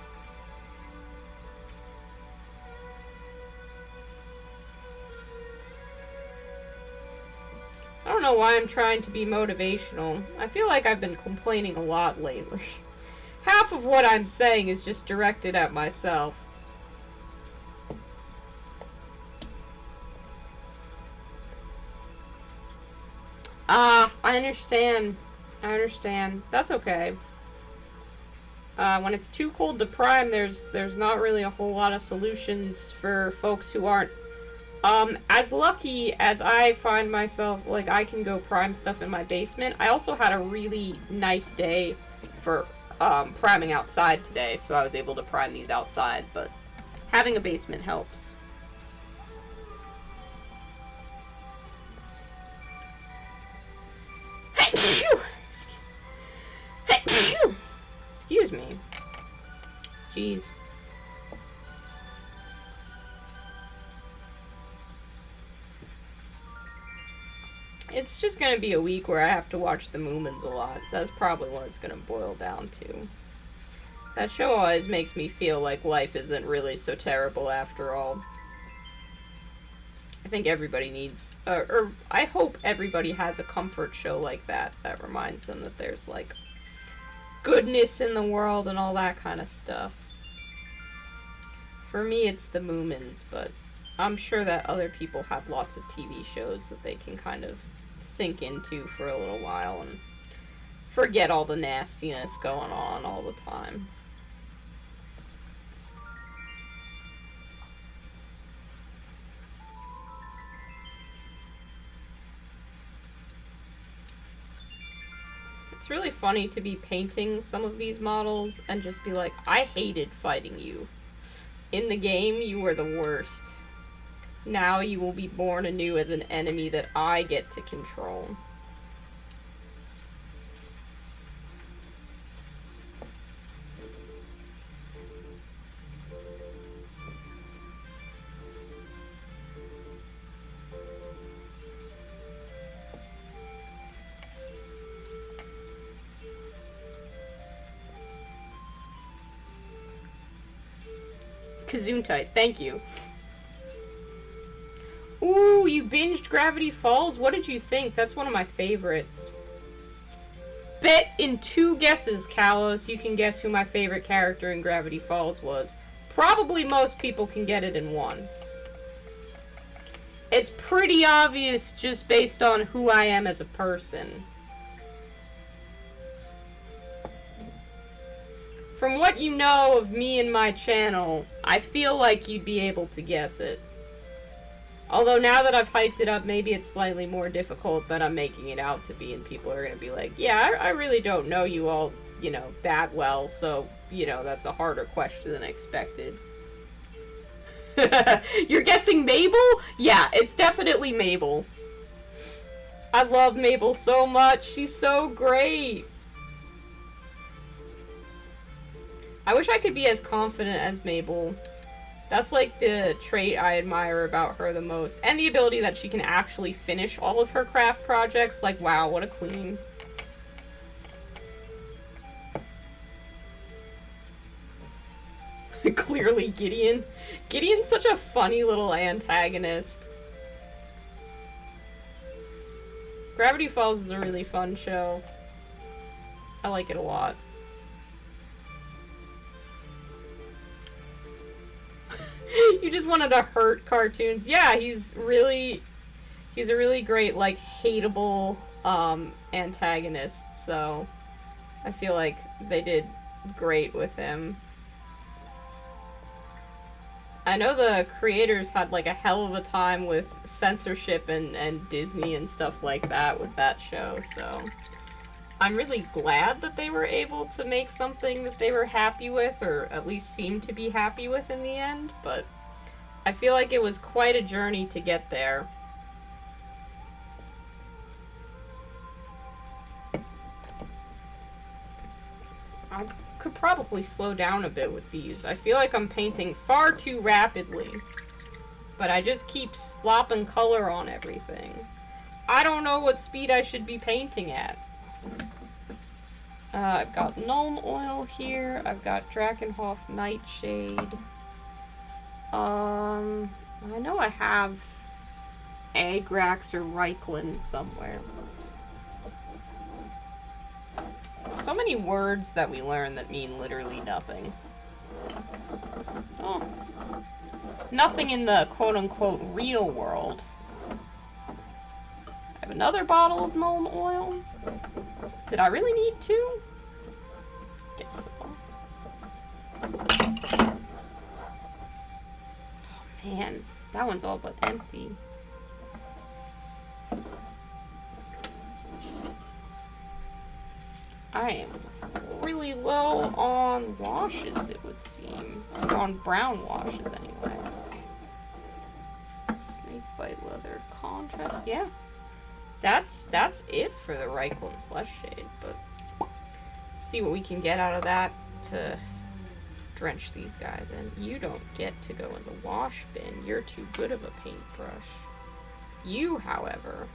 I don't know why I'm trying to be motivational. I feel like I've been complaining a lot lately. Half of what I'm saying is just directed at myself. I understand. I understand. That's okay. When it's too cold to prime, there's not really a whole lot of solutions for folks who aren't as lucky as I find myself, like, I can go prime stuff in my basement. I also had a really nice day for priming outside today, so I was able to prime these outside, but having a basement helps. Excuse me. Jeez. It's just gonna be a week where I have to watch the Moomins a lot. That's probably what it's gonna boil down to. That show always makes me feel like life isn't really so terrible after all. I think everybody needs, or I hope everybody has a comfort show like that that reminds them that there's, like, goodness in the world and all that kind of stuff. For me, it's the Moomins, but I'm sure that other people have lots of TV shows that they can kind of sink into for a little while and forget all the nastiness going on all the time. It's really funny to be painting some of these models and just be like, I hated fighting you. In the game, you were the worst. Now you will be born anew as an enemy that I get to control. Gesundheit, thank you. Ooh, you binged Gravity Falls? What did you think? That's one of my favorites. Bet in 2 guesses, Kalos, you can guess who my favorite character in Gravity Falls was. Probably most people can get it in 1. It's pretty obvious just based on who I am as a person. From what you know of me and my channel, I feel like you'd be able to guess it. Although now that I've hyped it up, maybe it's slightly more difficult than I'm making it out to be, and people are going to be like, yeah, I really don't know you all, you know, that well, so, you know, that's a harder question than expected. You're guessing Mabel? Yeah, it's definitely Mabel. I love Mabel so much. She's so great. I wish I could be as confident as Mabel. That's like the trait I admire about her the most. And the ability that she can actually finish all of her craft projects. Like, wow, what a queen. Clearly Gideon. Gideon's such a funny little antagonist. Gravity Falls is a really fun show. I like it a lot. You just wanted to hurt cartoons. Yeah, he's a really great, like, hateable antagonist, so I feel like they did great with him. I know the creators had, like, a hell of a time with censorship and Disney and stuff like that with that show, so I'm really glad that they were able to make something that they were happy with, or at least seemed to be happy with in the end, but I feel like it was quite a journey to get there. I could probably slow down a bit with these. I feel like I'm painting far too rapidly, but I just keep slopping color on everything. I don't know what speed I should be painting at. I've got Nuln Oil here. I've got Drakenhof Nightshade. I know I have Agrax or Reikland somewhere. So many words that we learn that mean literally nothing. Oh. Nothing in the quote-unquote real world. I have another bottle of Nuln Oil. Did I really need two? Guess so. Oh, man, that one's all but empty. I am really low on washes, it would seem. On brown washes, anyway. Snakebite leather contrast, yeah. That's it for the Reikland Flesh Shade, but see what we can get out of that to drench these guys in. You don't get to go in the wash bin. You're too good of a paintbrush. You, however,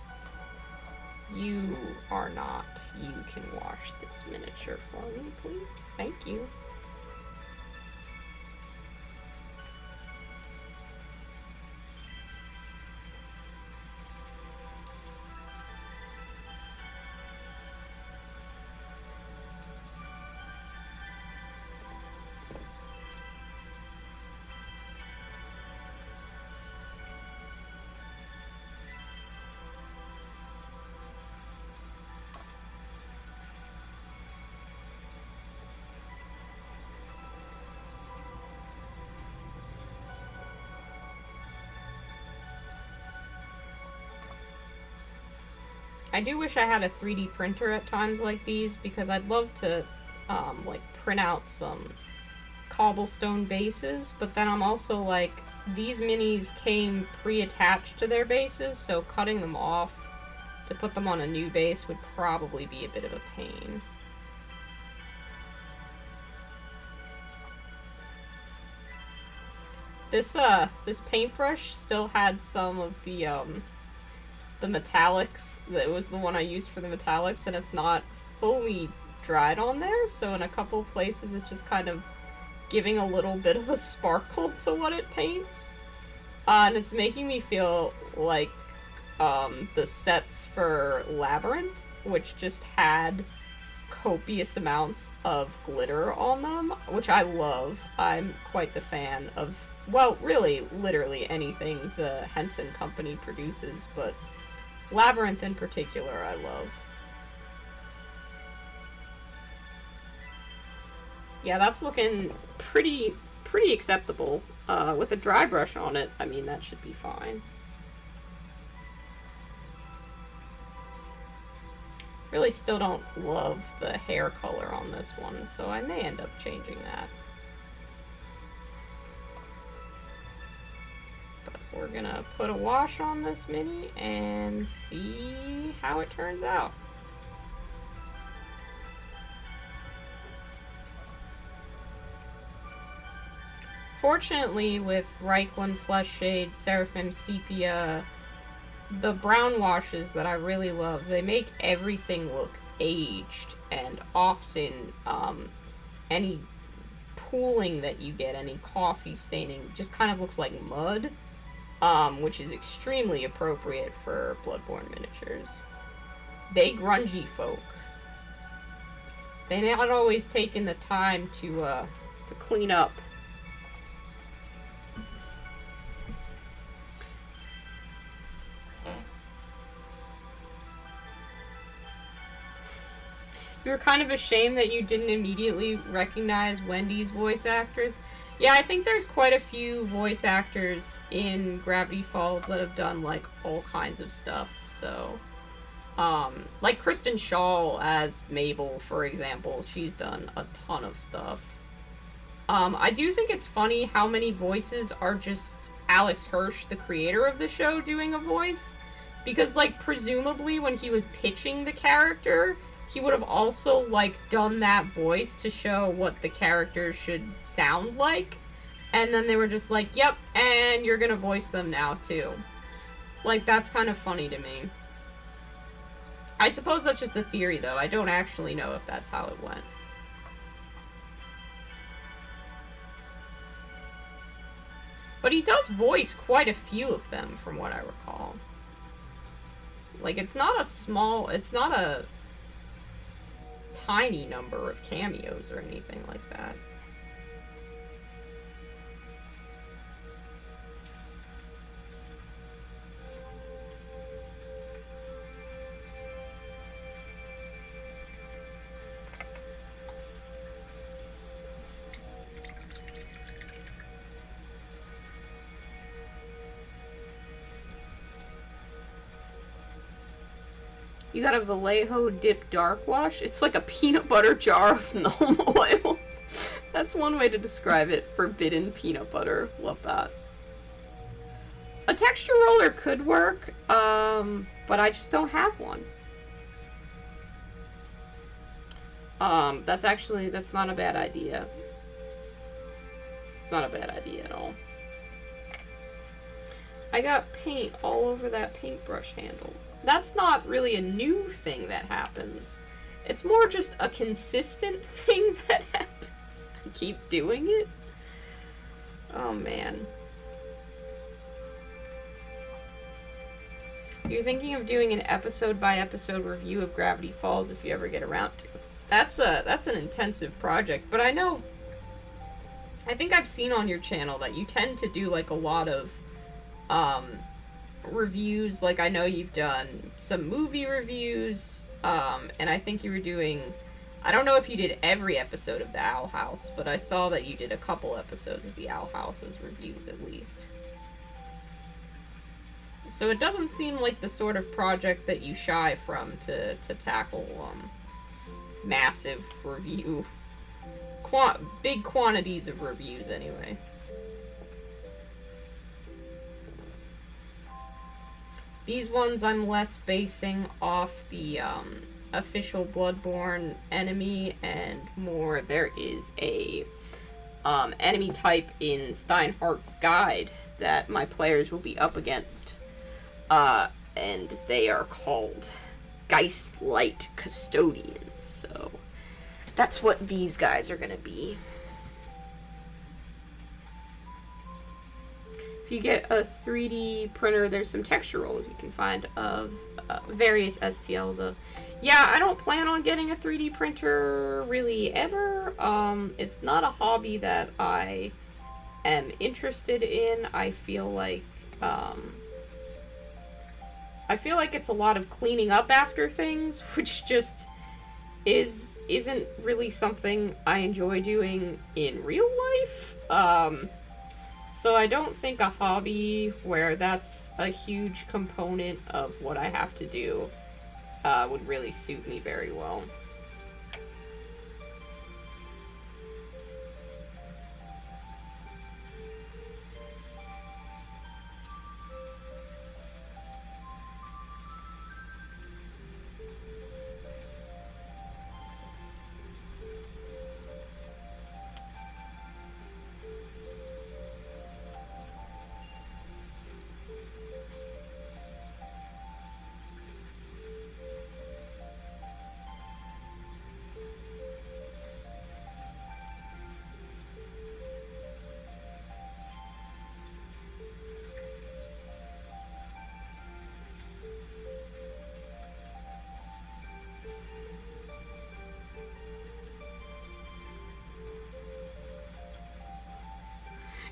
you are not. You can wash this miniature for me, please. Thank you. I do wish I had a 3D printer at times like these, because I'd love to, like, print out some cobblestone bases, but then I'm also like, these minis came pre-attached to their bases, so cutting them off to put them on a new base would probably be a bit of a pain. This paintbrush still had some of the metallics. That was the one I used for the metallics, and it's not fully dried on there, so in a couple places it's just kind of giving a little bit of a sparkle to what it paints. And it's making me feel like the sets for Labyrinth, which just had copious amounts of glitter on them, which I love. I'm quite the fan of, well, really, literally anything the Henson Company produces, but Labyrinth in particular I love. Yeah, that's looking pretty acceptable. With a dry brush on it, I mean, that should be fine. Really still don't love the hair color on this one, so I may end up changing that. But we're gonna put a wash on this mini and see how it turns out. Fortunately, with Reikland Flesh Shade, Seraphim Sepia, the brown washes that I really love, they make everything look aged, and often any pooling that you get, any coffee staining, just kind of looks like mud, which is extremely appropriate for Bloodborne miniatures. They grungy folk. They not always taking the time to clean up. You were kind of ashamed that you didn't immediately recognize Wendy's voice actors. Yeah, I think there's quite a few voice actors in Gravity Falls that have done, like, all kinds of stuff, so... like Kristen Schaal as Mabel, for example. She's done a ton of stuff. I do think it's funny how many voices are just Alex Hirsch, the creator of the show, doing a voice. Because, like, presumably when he was pitching the character... he would have also, like, done that voice to show what the character should sound like. And then they were just like, yep, and you're gonna voice them now, too. Like, that's kind of funny to me. I suppose that's just a theory, though. I don't actually know if that's how it went. But he does voice quite a few of them, from what I recall. Like, it's not a tiny number of cameos or anything like that. You got a Vallejo Dip Dark Wash? It's like a peanut butter jar of Nuln Oil. That's one way to describe it. Forbidden peanut butter. Love that. A texture roller could work, but I just don't have one. That's not a bad idea. It's not a bad idea at all. I got paint all over that paintbrush handle. That's not really a new thing that happens. It's more just a consistent thing that happens. I keep doing it. Oh, man. You're thinking of doing an episode-by-episode review of Gravity Falls if you ever get around to it. That's an intensive project, but I think I've seen on your channel that you tend to do, like, a lot of, reviews. Like, I know you've done some movie reviews, and I think you were doing, I don't know if you did every episode of the Owl House, but I saw that you did a couple episodes of the Owl House as reviews at least. So it doesn't seem like the sort of project that you shy from to tackle, massive review, big quantities of reviews anyway. These ones I'm less basing off the official Bloodborne enemy, and more there is a enemy type in Steinhardt's Guide that my players will be up against. And they are called Geistlight Custodians, so that's what these guys are gonna be. If you get a 3D printer, there's some texture rolls you can find of various STLs of. Yeah, I don't plan on getting a 3D printer really ever. It's not a hobby that I am interested in. I feel like it's a lot of cleaning up after things, which just isn't really something I enjoy doing in real life. So I don't think a hobby where that's a huge component of what I have to do would really suit me very well.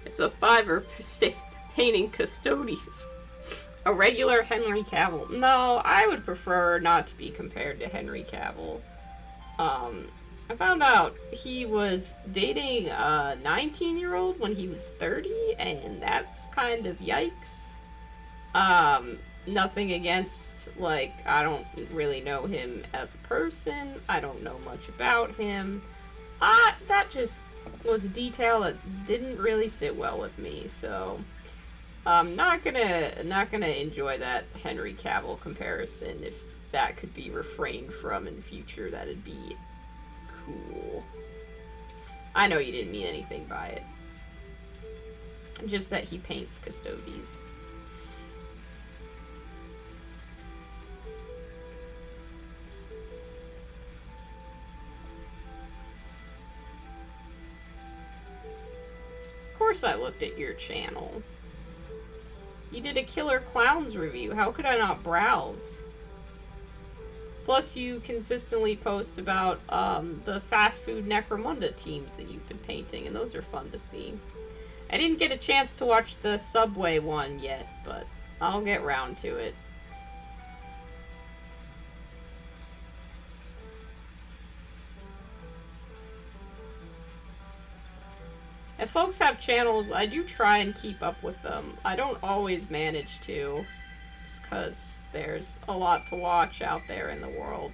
It's a $5 painting Custodes. A regular Henry Cavill. No, I would prefer not to be compared to Henry Cavill. I found out he was dating a 19-year-old when he was 30, and that's kind of yikes. Nothing against, like, I don't really know him as a person. I don't know much about him. That just was a detail that didn't really sit well with me, so I'm not gonna enjoy that Henry Cavill comparison. If that could be refrained from in future, that'd be cool. I know you didn't mean anything by it. Just that he paints Custodes. Of course I looked at your channel. You did a Killer Clowns review. How could I not browse? Plus, you consistently post about the fast food Necromunda teams that you've been painting, and those are fun to see. I didn't get a chance to watch the Subway one yet, but I'll get round to it. If folks have channels, I do try and keep up with them. I don't always manage to, just because there's a lot to watch out there in the world.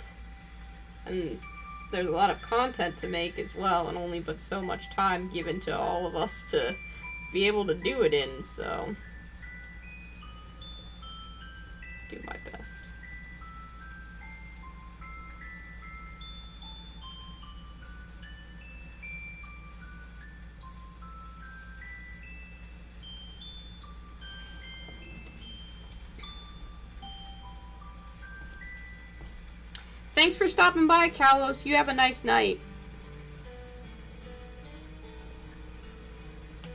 And there's a lot of content to make as well, and only but so much time given to all of us to be able to do it in, so do my best. Thanks for stopping by, Kalos. You have a nice night.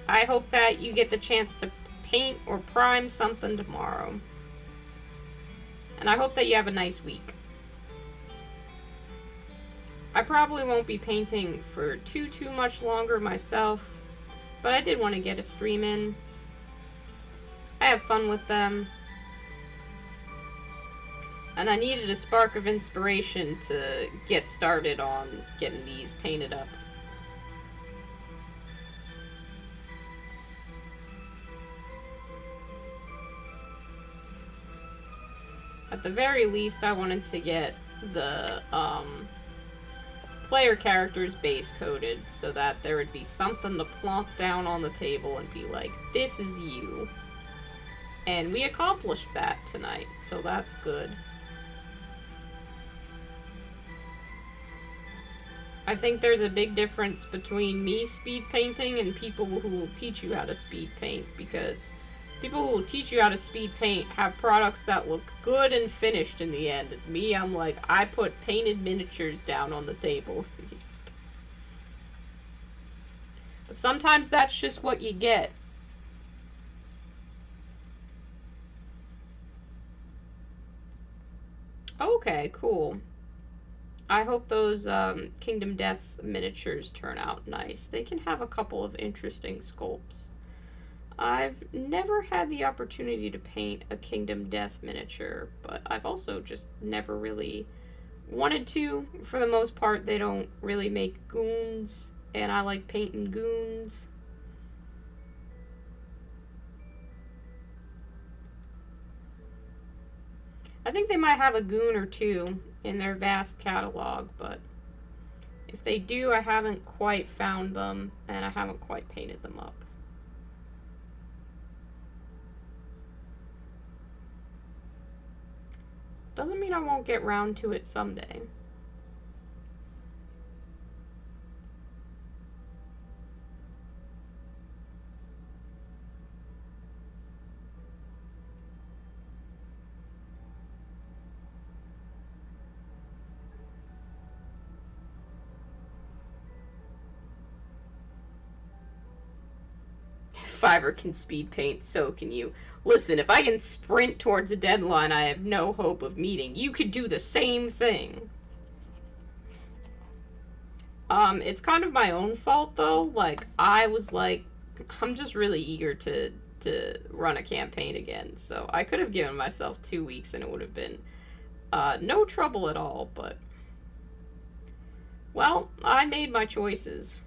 I hope that you get the chance to paint or prime something tomorrow. And I hope that you have a nice week. I probably won't be painting for too much longer myself, but I did want to get a stream in. I have fun with them. And I needed a spark of inspiration to get started on getting these painted up. At the very least, I wanted to get the player characters base coded so that there would be something to plonk down on the table and be like, this is you. And we accomplished that tonight, so that's good. I think there's a big difference between me speed painting and people who will teach you how to speed paint, because people who will teach you how to speed paint have products that look good and finished in the end. Me, I'm like, I put painted miniatures down on the table. But sometimes that's just what you get. Okay, cool. I hope those Kingdom Death miniatures turn out nice. They can have a couple of interesting sculpts. I've never had the opportunity to paint a Kingdom Death miniature, but I've also just never really wanted to. For the most part, they don't really make goons, and I like painting goons. I think they might have a goon or two in their vast catalog, but if they do, I haven't quite found them, and I haven't quite painted them up. Doesn't mean I won't get round to it someday. Fiverr can speed paint, so can you. Listen, if I can sprint towards a deadline I have no hope of meeting, you could do the same thing. It's kind of my own fault, though. Like, I was like, I'm just really eager to run a campaign again, so I could have given myself 2 weeks and it would have been no trouble at all, but... Well, I made my choices.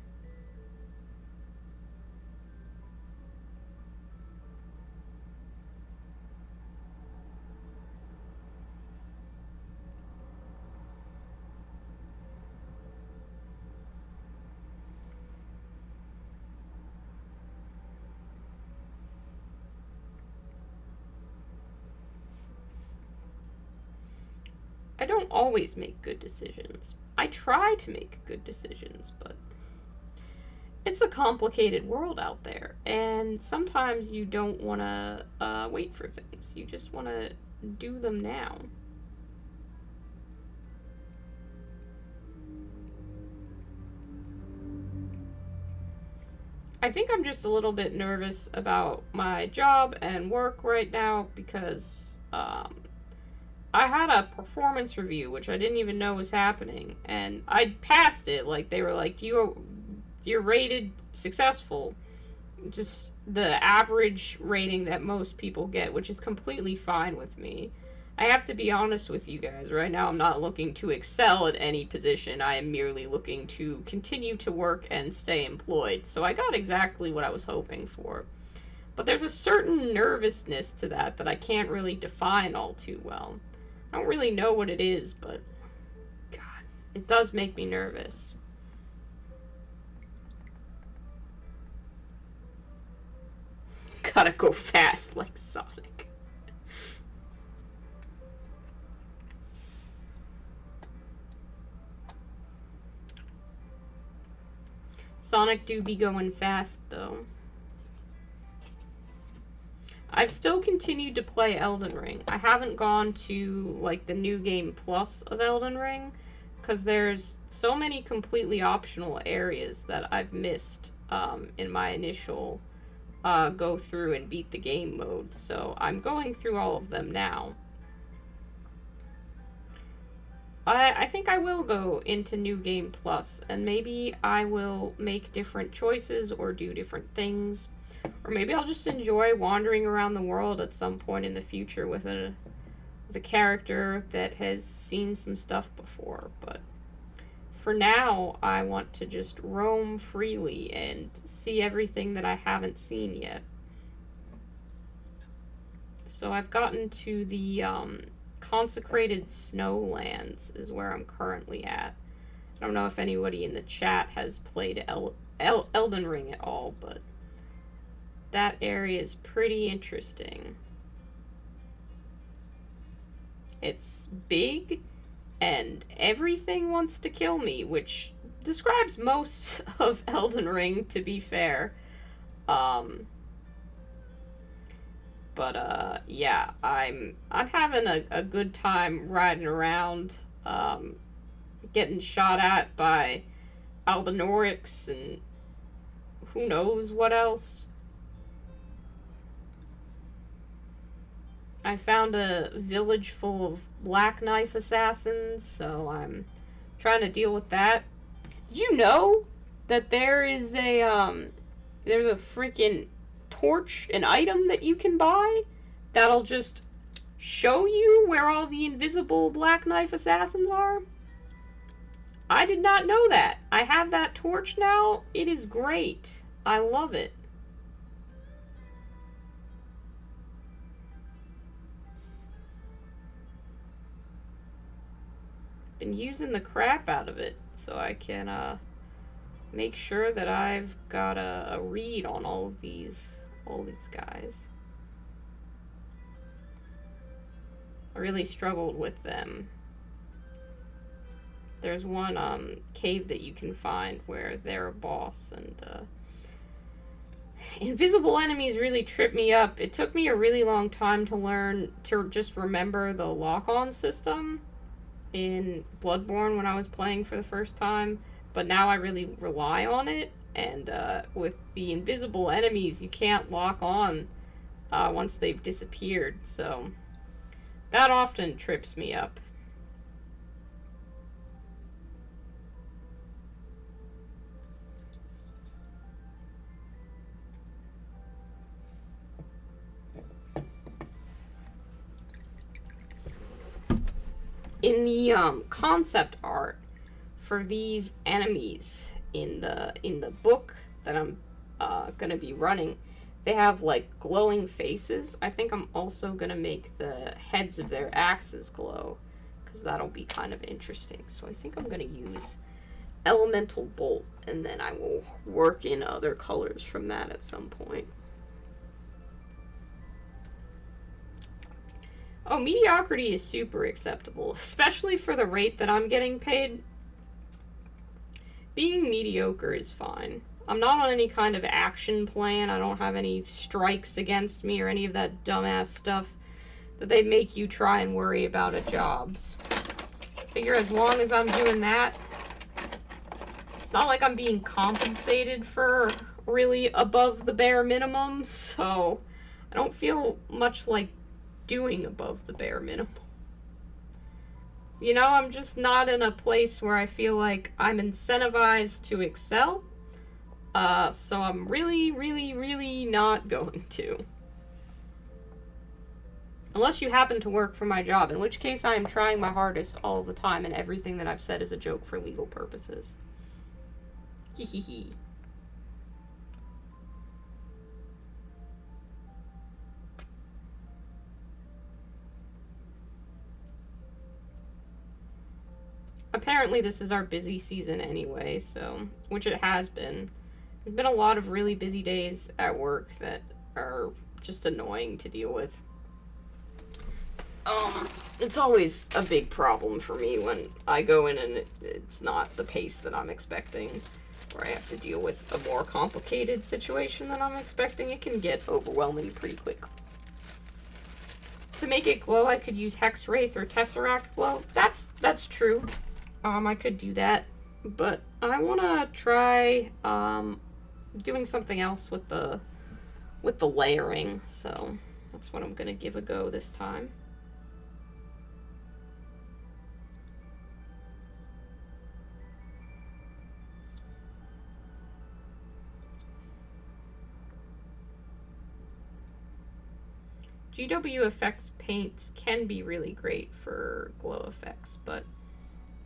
I don't always make good decisions. I try to make good decisions, but it's a complicated world out there, and sometimes you don't want to wait for things. You just want to do them now. I think I'm just a little bit nervous about my job and work right now because I had a performance review, which I didn't even know was happening, and I passed it. Like, they were like, you're rated successful. Just the average rating that most people get, which is completely fine with me. I have to be honest with you guys. Right now, I'm not looking to excel at any position. I am merely looking to continue to work and stay employed. So I got exactly what I was hoping for. But there's a certain nervousness to that I can't really define all too well. I don't really know what it is, but God, it does make me nervous. Gotta go fast like Sonic. Sonic do be going fast, though. I've still continued to play Elden Ring. I haven't gone to, like, the New Game Plus of Elden Ring, because there's so many completely optional areas that I've missed in my initial go through and beat the game mode. So I'm going through all of them now. I think I will go into New Game Plus, and maybe I will make different choices or do different things. Or maybe I'll just enjoy wandering around the world at some point in the future with a character that has seen some stuff before. But for now, I want to just roam freely and see everything that I haven't seen yet. So I've gotten to the Consecrated Snowlands is where I'm currently at. I don't know if anybody in the chat has played Elden Ring at all, but that area is pretty interesting. It's big, and everything wants to kill me, which describes most of Elden Ring, to be fair. Yeah, I'm having a good time riding around, getting shot at by Albinaurics and who knows what else. I found a village full of Black Knife assassins, so I'm trying to deal with that. Did you know that there is there's a freaking torch, an item that you can buy that'll just show you where all the invisible Black Knife assassins are? I did not know that. I have that torch now. It is great. I love it. been using the crap out of it so I can make sure that I've got a read on all these guys. I really struggled with them. There's one cave that you can find where they're a boss, and invisible enemies really trip me up. It took me a really long time to learn to just remember the lock-on system in Bloodborne when I was playing for the first time, but now I really rely on it, and with the invisible enemies, you can't lock on once they've disappeared, so that often trips me up. In the concept art for these enemies in the book that I'm gonna be running, they have like glowing faces. I think I'm also gonna make the heads of their axes glow, because that'll be kind of interesting. So I think I'm gonna use Elemental Bolt, and then I will work in other colors from that at some point. Oh, mediocrity is super acceptable, especially for the rate that I'm getting paid. Being mediocre is fine. I'm not on any kind of action plan. I don't have any strikes against me or any of that dumbass stuff that they make you try and worry about at jobs. Figure as long as I'm doing that, it's not like I'm being compensated for really above the bare minimum, so I don't feel much like doing above the bare minimum. You know, I'm just not in a place where I feel like I'm incentivized to excel. So I'm really, really, really not going to. Unless you happen to work for my job, in which case I am trying my hardest all the time, and everything that I've said is a joke for legal purposes. Hee hee hee. Apparently this is our busy season anyway, so, which it has been. There's been a lot of really busy days at work that are just annoying to deal with. It's always a big problem for me when I go in and it's not the pace that I'm expecting, or I have to deal with a more complicated situation than I'm expecting. It can get overwhelming pretty quick. To make it glow, I could use Hex Wraith or Tesseract Glow. That's true. I could do that, but I want to try doing something else with the layering, so that's what I'm going to give a go this time. GW Effects paints can be really great for glow effects, but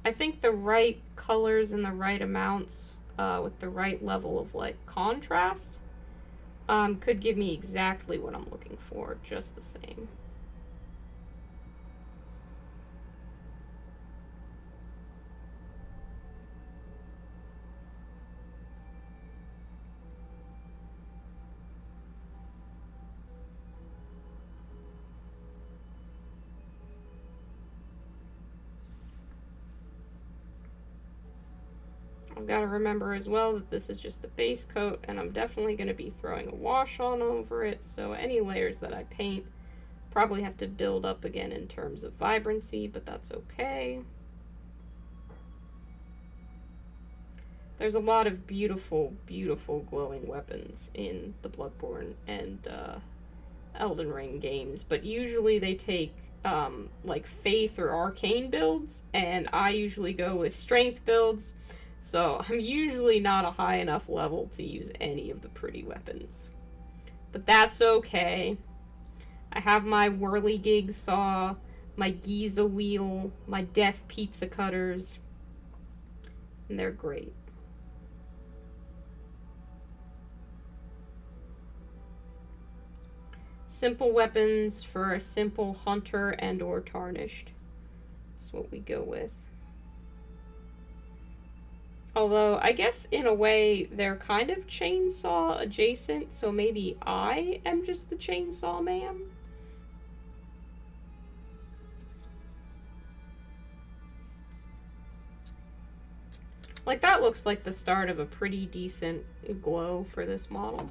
I think the right colors and the right amounts with the right level of like contrast could give me exactly what I'm looking for, just the same. I've got to remember as well that this is just the base coat, and I'm definitely going to be throwing a wash on over it, so any layers that I paint probably have to build up again in terms of vibrancy, but that's okay. There's a lot of beautiful, beautiful glowing weapons in the Bloodborne and Elden Ring games, but usually they take like Faith or Arcane builds, and I usually go with Strength builds. So I'm usually not a high enough level to use any of the pretty weapons. But that's okay. I have my Whirligig saw, my Giza wheel, my Death pizza cutters, and they're great. Simple weapons for a simple hunter and or tarnished. That's what we go with. Although, I guess in a way, they're kind of chainsaw adjacent, so maybe I am just the chainsaw man? Like, that looks like the start of a pretty decent glow for this model.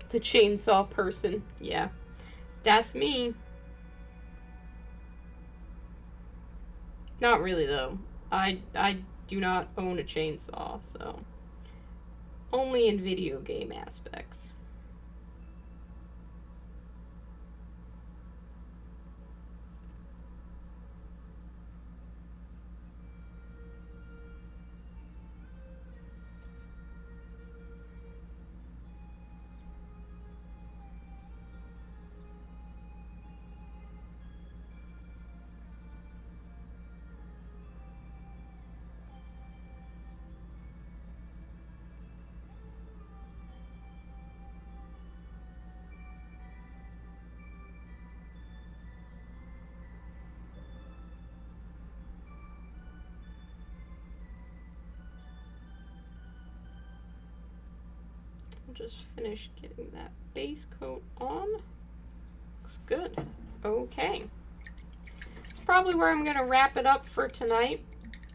The chainsaw person. Yeah. That's me. Not really, though. I do not own a chainsaw, so... Only in video game aspects. Just finish getting that base coat on. Looks good. Okay. It's probably where I'm gonna wrap it up for tonight.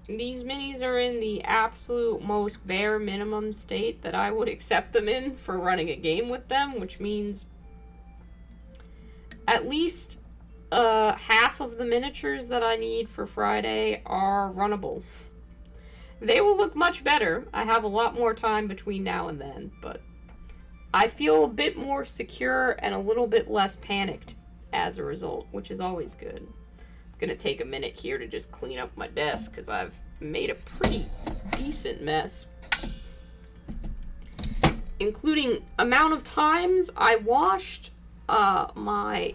These minis are in the absolute most bare minimum state that I would accept them in for running a game with them, which means at least half of the miniatures that I need for Friday are runnable. They will look much better. I have a lot more time between now and then, but I feel a bit more secure and a little bit less panicked as a result, which is always good. I'm gonna take a minute here to just clean up my desk because I've made a pretty decent mess, including amount of times I washed my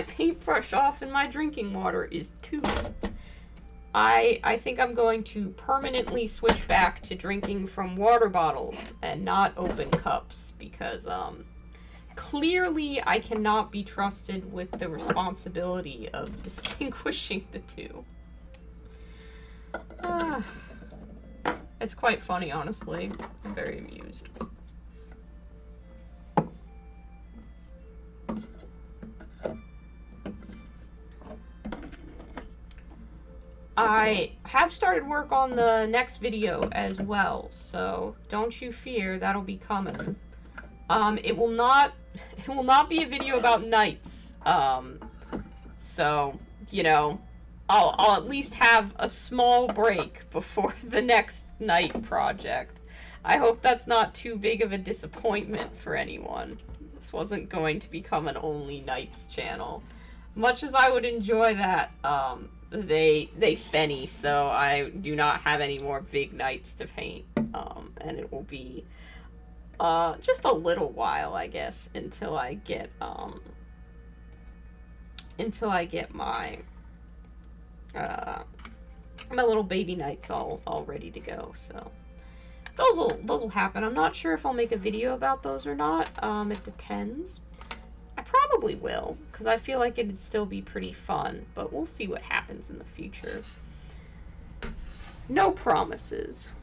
paintbrush off in my drinking water is 2. I think I'm going to permanently switch back to drinking from water bottles and not open cups because clearly I cannot be trusted with the responsibility of distinguishing the two. It's quite funny, honestly. I'm very amused. I have started work on the next video as well, so don't you fear, that'll be coming. It will not be a video about knights. So, you know, I'll at least have a small break before the next knight project. I hope that's not too big of a disappointment for anyone. This wasn't going to become an only knights channel. Much as I would enjoy that, they spenny, so I do not have any more big knights to paint, and it will be just a little while, I guess, until I get my my little baby knights all ready to go. So those will happen. I'm not sure if I'll make a video about those or not. It depends. I probably will, because I feel like it'd still be pretty fun, but we'll see what happens in the future. No promises.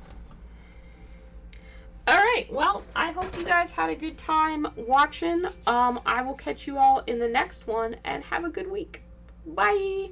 Alright, well, I hope you guys had a good time watching. I will catch you all in the next one, and have a good week. Bye!